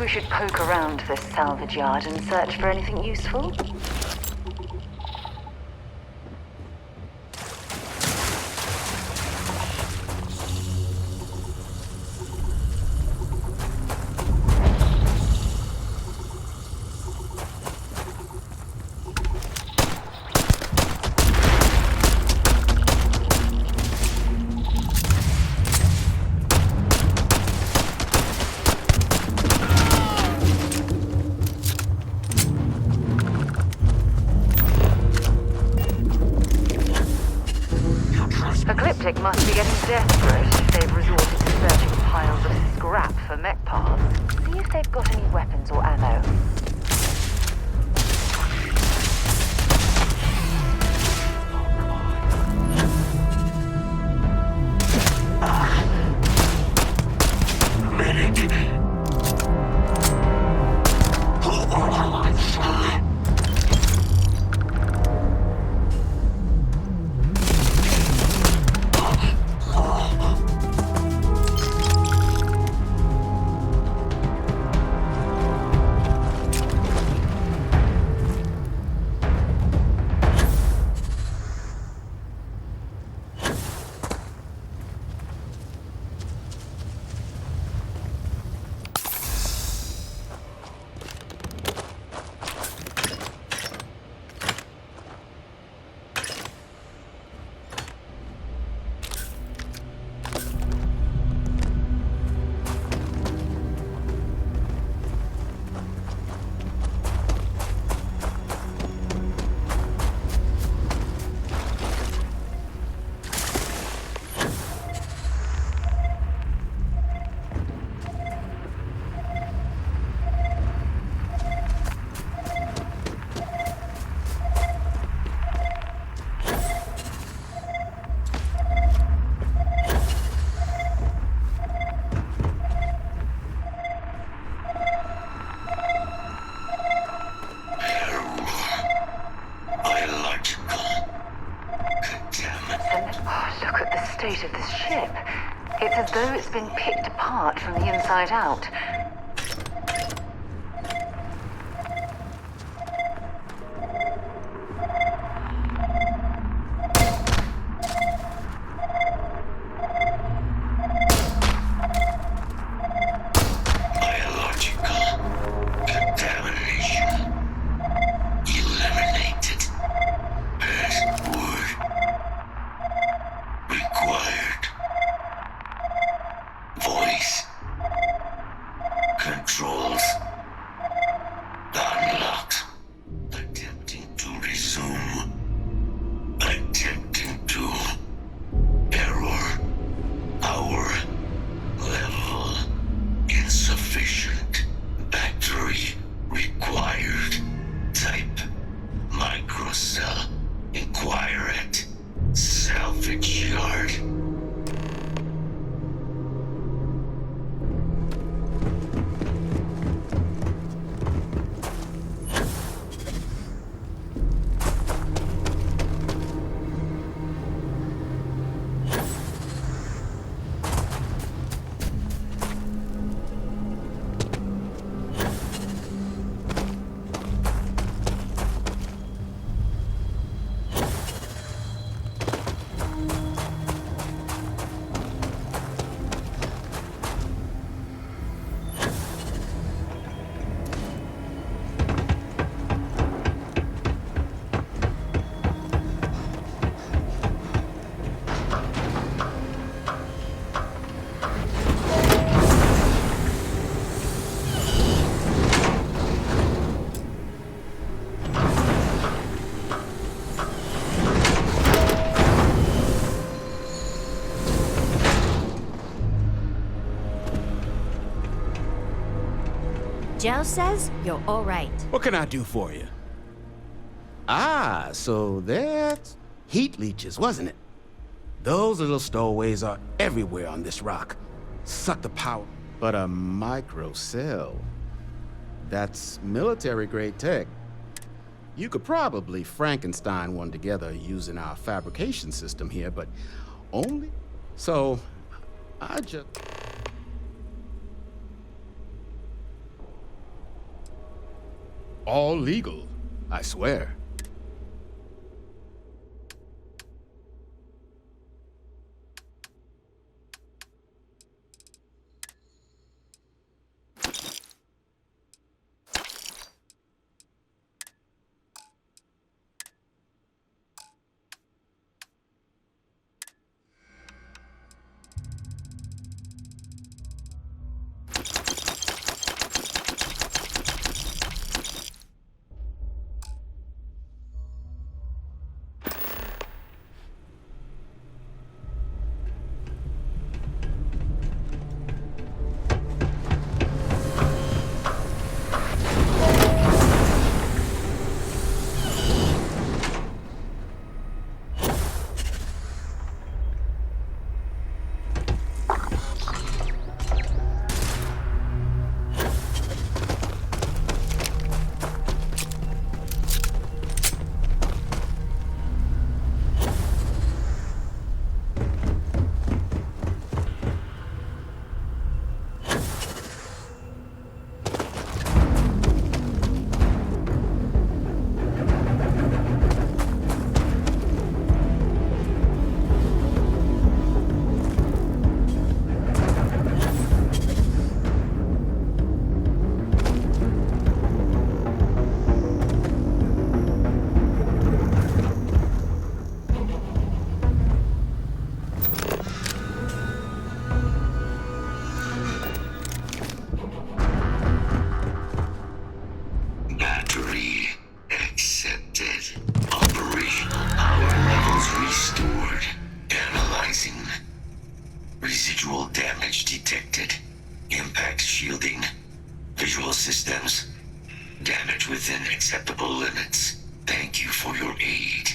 we should poke around this salvage yard and search for anything useful? Ecliptic must be getting desperate if they've resorted to searching piles of scrap for mech parts. See if they've got any weapons or ammo. Of this ship. It's as though it's been picked apart from the inside out. Joe says you're all right. What can I do for you? Ah, so that's heat leeches, wasn't it? Those little stowaways are everywhere on this rock. Suck the power. But a microcell, that's military-grade tech. You could probably Frankenstein one together using our fabrication system here, but only... So, I just... All legal, I swear. Battery accepted. Operational power levels restored. Analyzing. Residual damage detected. Impact shielding. Visual systems. Damage within acceptable limits. Thank you for your aid.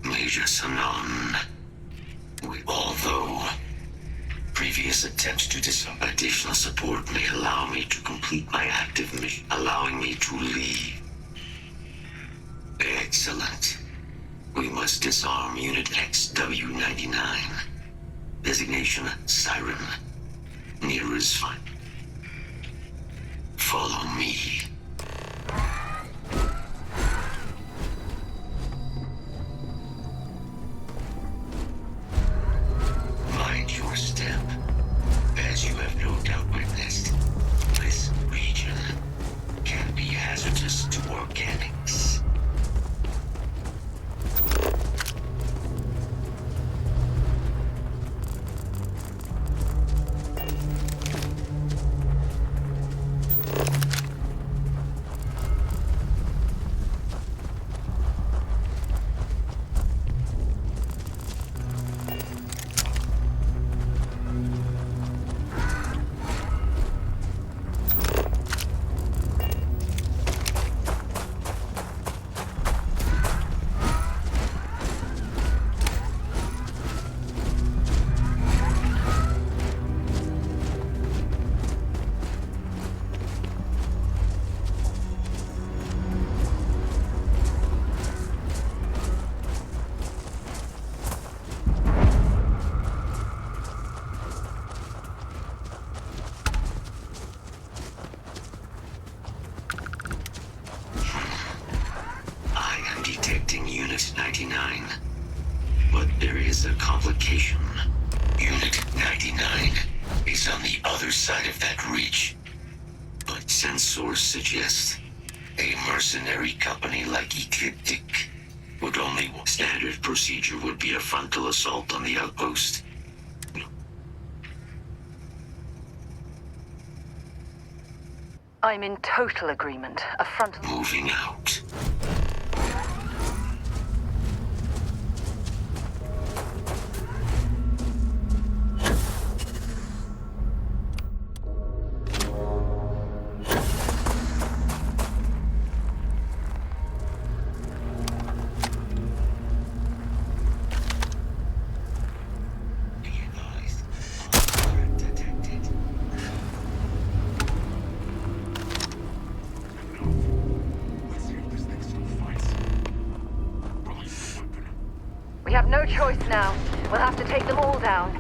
Major Sanon. Although previous attempts to disarm additional support may allow me to complete my active mission, allowing me to leave. Excellent. We must disarm Unit XW-99. Designation Siren. Near is fine. Follow me. Mind your step. As you have no doubt witnessed, this region can be hazardous to organics. Detecting Unit 99. But there is a complication. Unit 99 is on the other side of that reach. But sensors suggest a mercenary company like Ecliptic would only... Standard procedure would be a frontal assault on the outpost. I'm in total agreement. A frontal... Moving out. We have no choice now. We'll have to take them all down.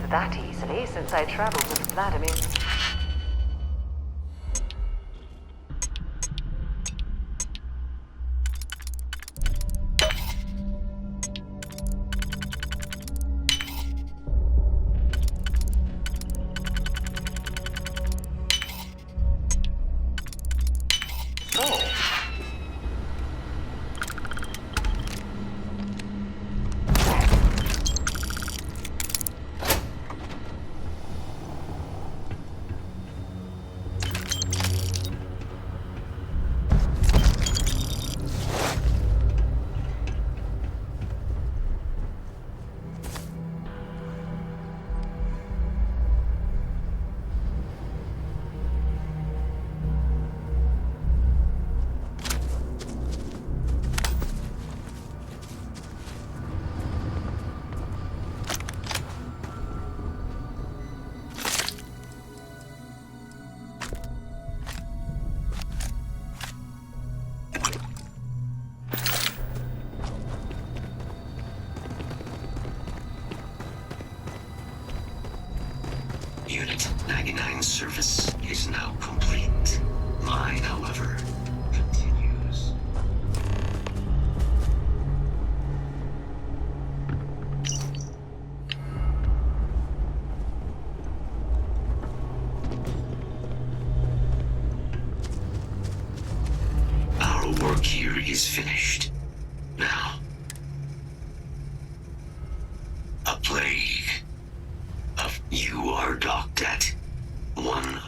that easily since I traveled with Vladimir. Unit 99 service is now complete. Mine, however, continues. Our work here is finished. Now, a plague of you are docked at 1.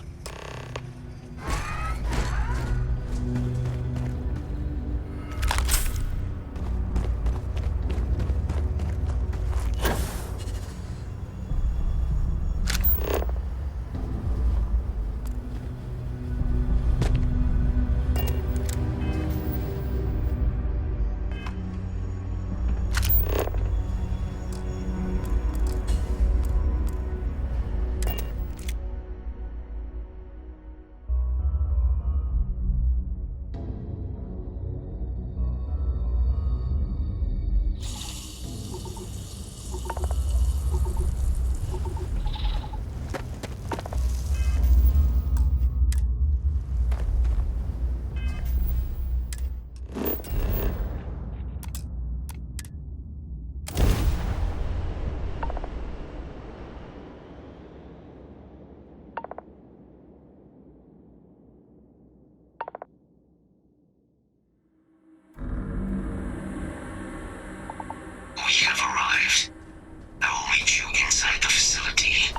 We have arrived. I will meet you inside the facility.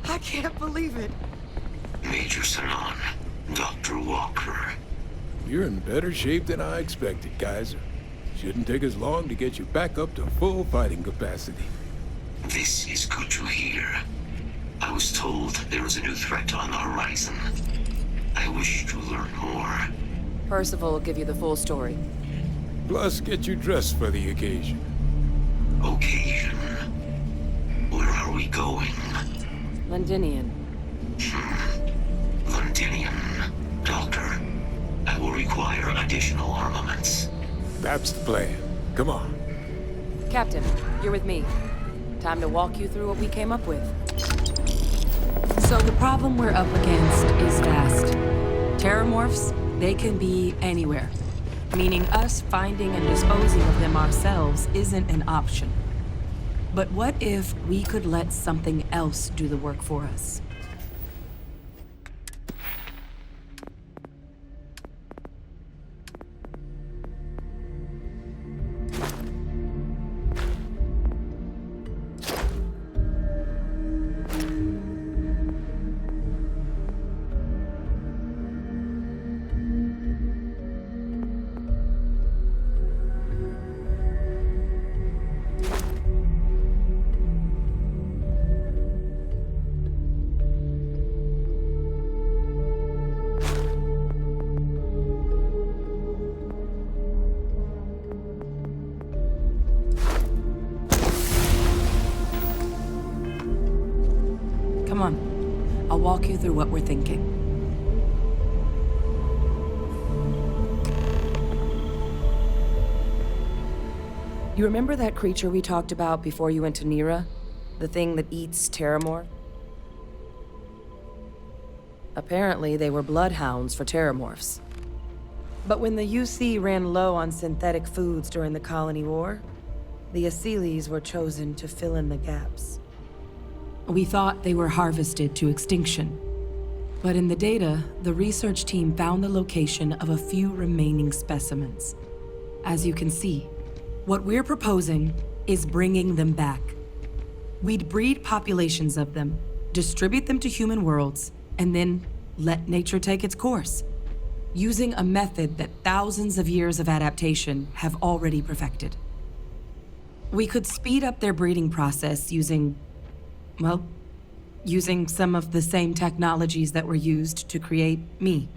I can't believe it. Major Sanon, Dr. Walker. You're in better shape than I expected, Kaiser. Shouldn't take us long to get you back up to full fighting capacity. This is good to hear. I was told there was a new threat on the horizon. I wish to learn more. Percival will give you the full story. Plus, get you dressed for the occasion. Occasion? Where are we going? Londinian. Londinian. Doctor, I will require additional armaments. That's the plan. Come on. Captain, you're with me. Time to walk you through what we came up with. So the problem we're up against is vast. Terramorphs, they can be anywhere. Meaning us finding and disposing of them ourselves isn't an option. But what if we could let something else do the work for us? Come on. I'll walk you through what we're thinking. You remember that creature we talked about before you went to Nira? The thing that eats Terramorph? Apparently, they were bloodhounds for Terramorphs. But when the UC ran low on synthetic foods during the Colony War, the Asylees were chosen to fill in the gaps. We thought they were harvested to extinction. But in the data, the research team found the location of a few remaining specimens. As you can see, what we're proposing is bringing them back. We'd breed populations of them, distribute them to human worlds, and then let nature take its course, using a method that thousands of years of adaptation have already perfected. We could speed up their breeding process using some of the same technologies that were used to create me.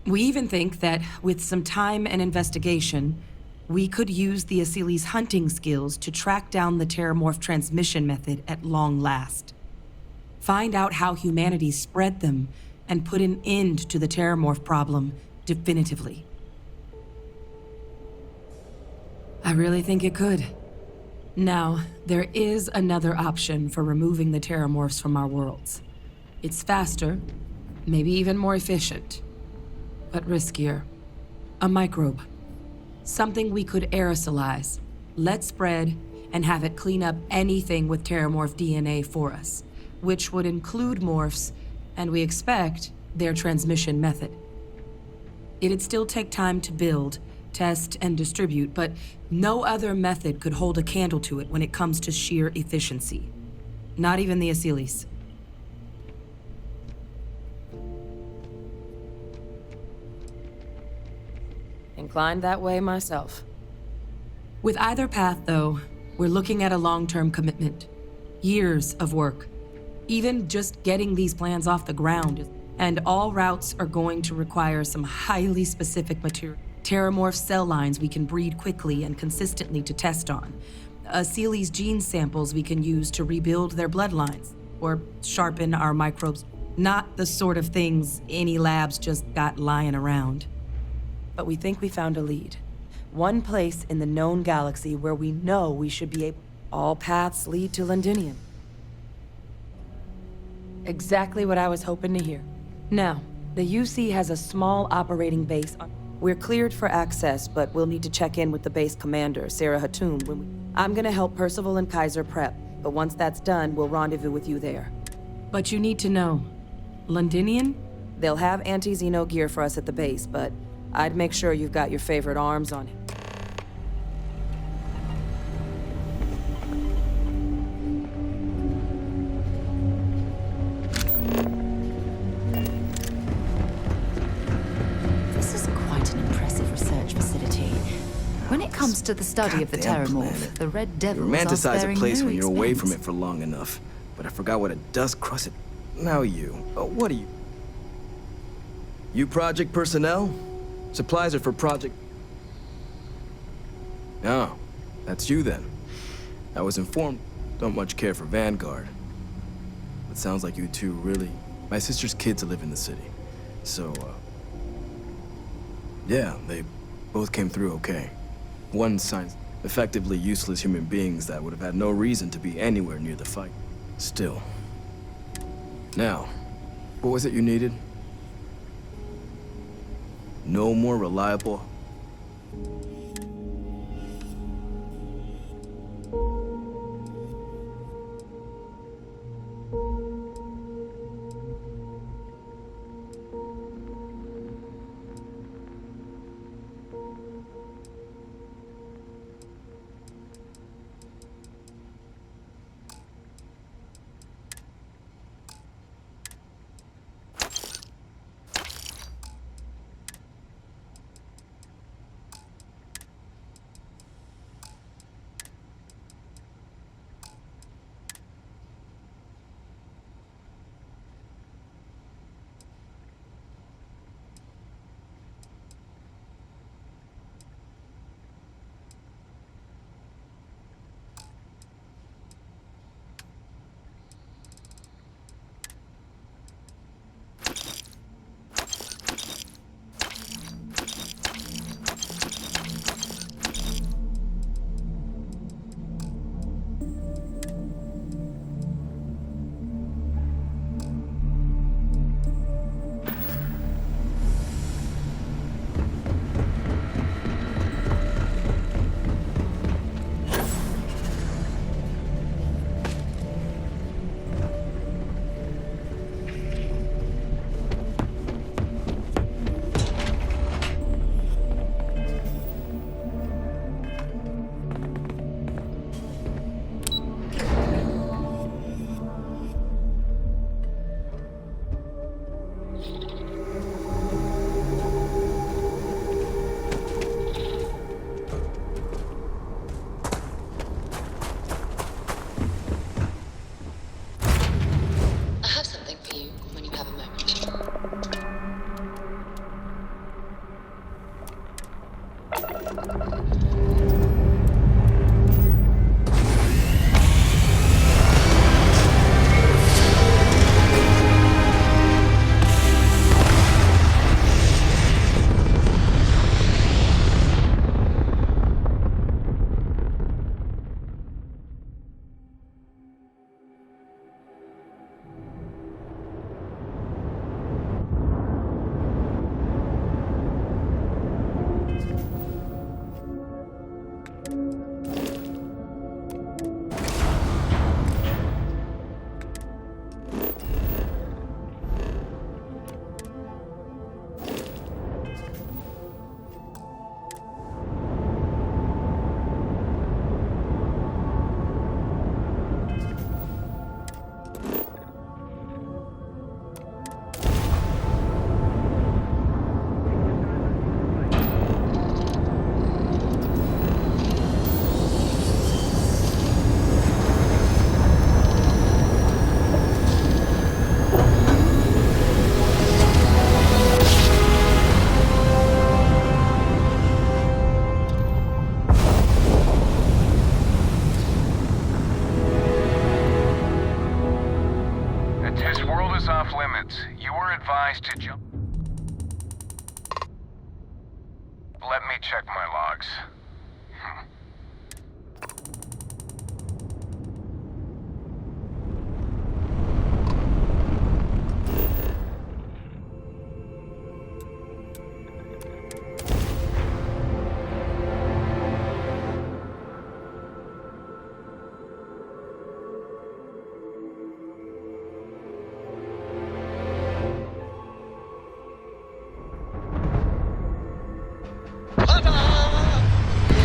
We even think that with some time and investigation, we could use the Asylees' hunting skills to track down the Terramorph transmission method at long last. Find out how humanity spread them and put an end to the Terramorph problem definitively. I really think it could. Now, there is another option for removing the Terramorphs from our worlds. It's faster, maybe even more efficient, but riskier. A microbe. Something we could aerosolize, let spread, and have it clean up anything with Terramorph DNA for us, which would include morphs, and we expect their transmission method. It'd still take time to build, test, and distribute, but no other method could hold a candle to it when it comes to sheer efficiency. Not even the Asylees. Inclined that way myself. With either path, though, we're looking at a long-term commitment. Years of work. Even just getting these plans off the ground. And all routes are going to require some highly specific material. Terramorph cell lines we can breed quickly and consistently to test on. Asylees' gene samples we can use to rebuild their bloodlines. Or sharpen our microbes. Not the sort of things any labs just got lying around. But we think we found a lead. One place in the known galaxy where we know we should be able. All paths lead to Londinium. Exactly what I was hoping to hear. Now, the UC has a small operating base. We're cleared for access, but we'll need to check in with the base commander, Sarah Hatum. I'm gonna help Percival and Kaiser prep, but once that's done, we'll rendezvous with you there. But you need to know, Londinium? They'll have anti-Xeno gear for us at the base, but I'd make sure you've got your favorite arms on it. This is quite an impressive research facility. When it comes to the study of the Terramorph, the Red Devils You romanticize are a sparing place no when you're away expense. from it for long enough. But I forgot what a dust-crusted... Now you. What are you? You project personnel? Supplies are for project... Oh, that's you then. I was informed. Don't much care for Vanguard. It sounds like you two really... My sister's kids live in the city. So, yeah, they both came through okay. One signs effectively useless human beings that would have had no reason to be anywhere near the fight. Still. Now, what was it you needed? No more reliable... nice to jump. Let me check my logs.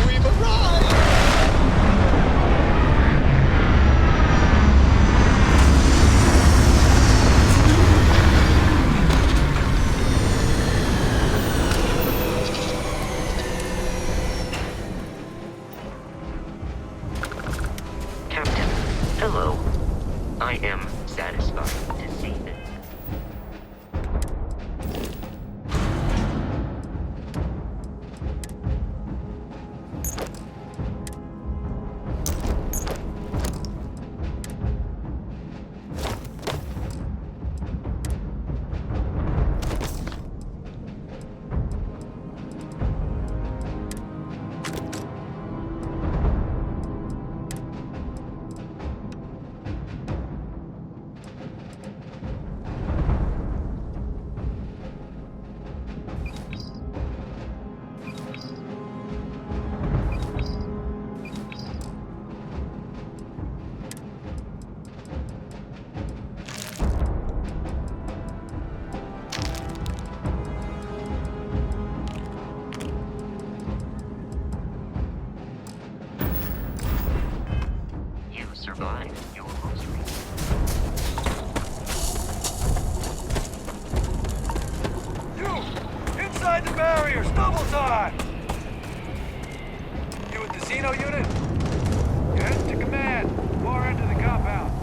We've arrived! Captain, hello. I am satisfied to see that. You survived your most You! Inside the barriers! Double time! You with the Xeno unit? Yes, to command. Far end of the compound.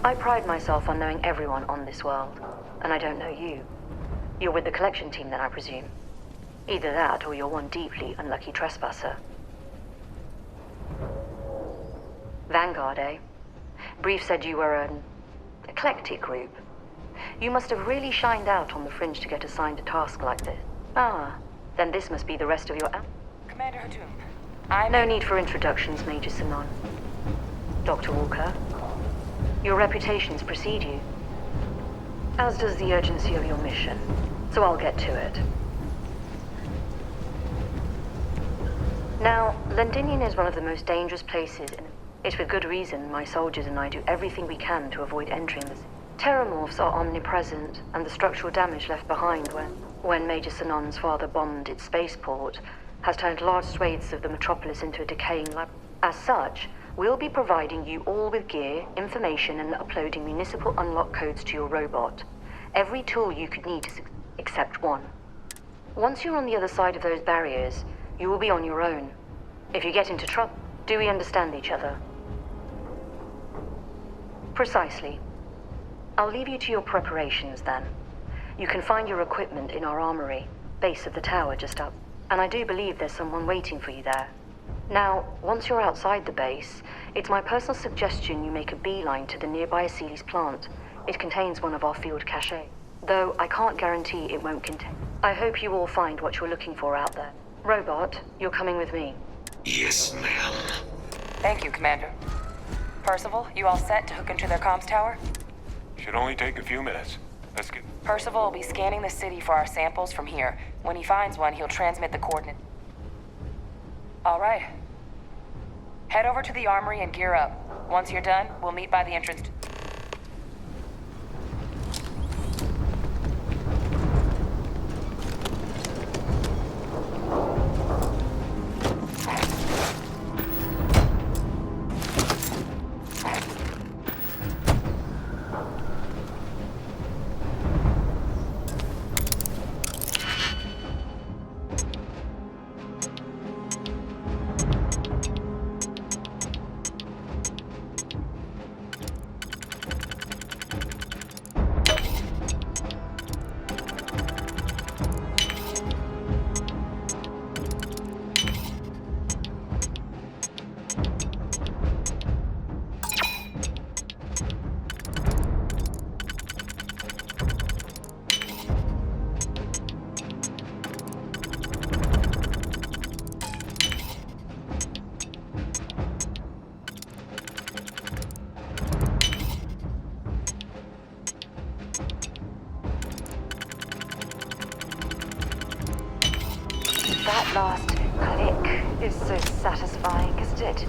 I pride myself on knowing everyone on this world, and I don't know you. You're with the collection team then, I presume. Either that, or you're one deeply unlucky trespasser. Vanguard, eh? Brief said you were an eclectic group. You must have really shined out on the fringe to get assigned a task like this. Ah, then this must be the rest of your Commander Hatum, No need for introductions, Major Sinon. Dr. Walker, your reputations precede you, as does the urgency of your mission. So I'll get to it. Now, Londinium is one of the most dangerous places in... It's with good reason my soldiers and I do everything we can to avoid entering the... Terramorphs are omnipresent, and the structural damage left behind when Major Sinon's father bombed its spaceport has turned large swathes of the metropolis into a decaying lab. As such, we'll be providing you all with gear, information, and uploading municipal unlock codes to your robot. Every tool you could need except one. Once you're on the other side of those barriers, you will be on your own. If you get into trouble, do we understand each other? Precisely. I'll leave you to your preparations then. You can find your equipment in our armory, base of the tower just up. And I do believe there's someone waiting for you there. Now, once you're outside the base, it's my personal suggestion you make a beeline to the nearby Aceles plant. It contains one of our field caches, though I can't guarantee it won't contain. I hope you all find what you're looking for out there. Robot, you're coming with me. Yes, ma'am. Thank you, Commander. Percival, you all set to hook into their comms tower? Should only take a few minutes. Let's get... Percival will be scanning the city for our samples from here. When he finds one, he'll transmit the coordinate. All right. Head over to the armory and gear up. Once you're done, we'll meet by the entrance. That last click is so satisfying, isn't it?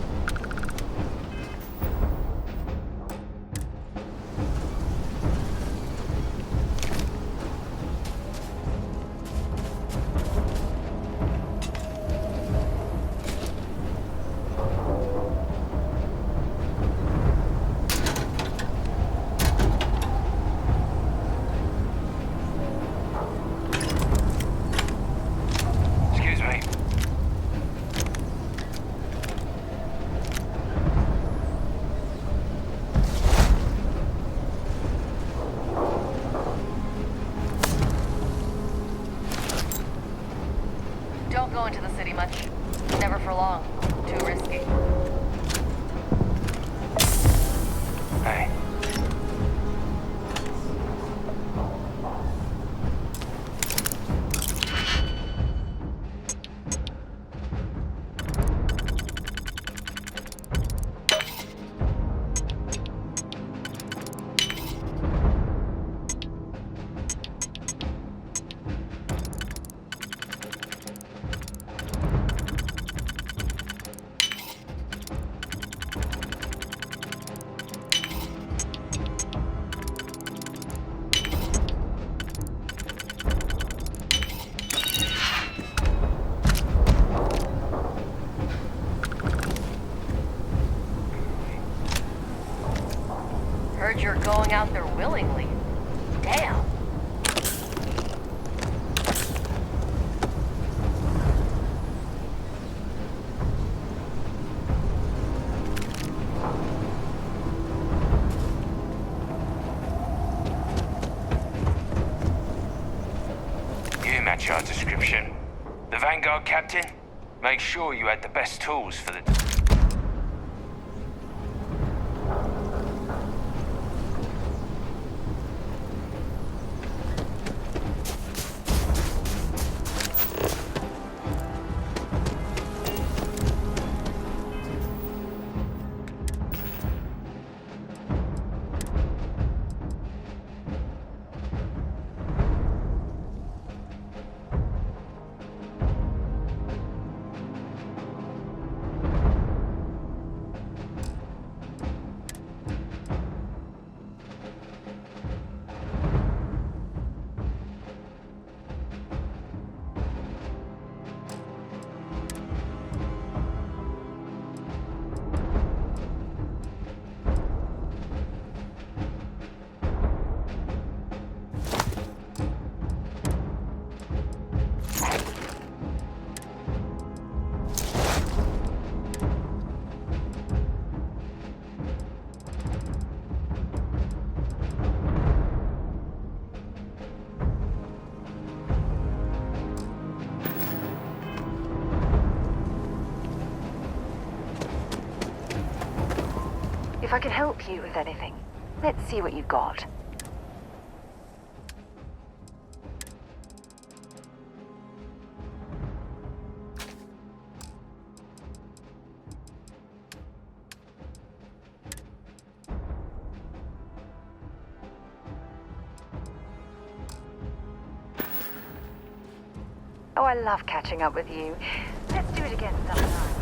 Don't go into the city much. Never for long. Too risky. Hey. Heard you're going out there willingly. Damn. You match our description. The Vanguard captain? Make sure you had the best tools for the... If I can help you with anything, let's see what you've got. Oh, I love catching up with you. Let's do it again sometime.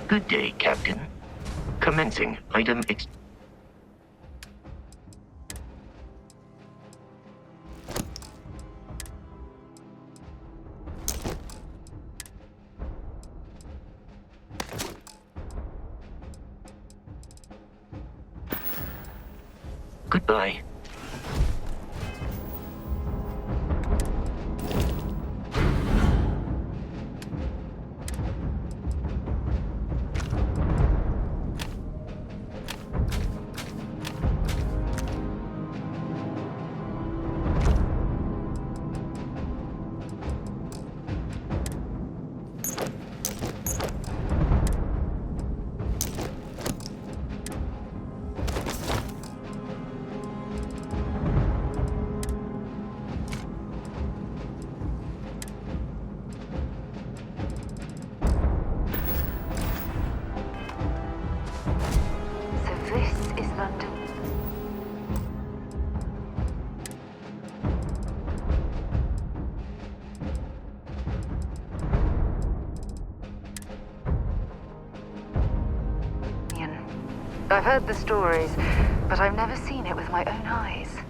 Good day, Captain. Commencing item Goodbye. I've heard the stories, but I've never seen it with my own eyes.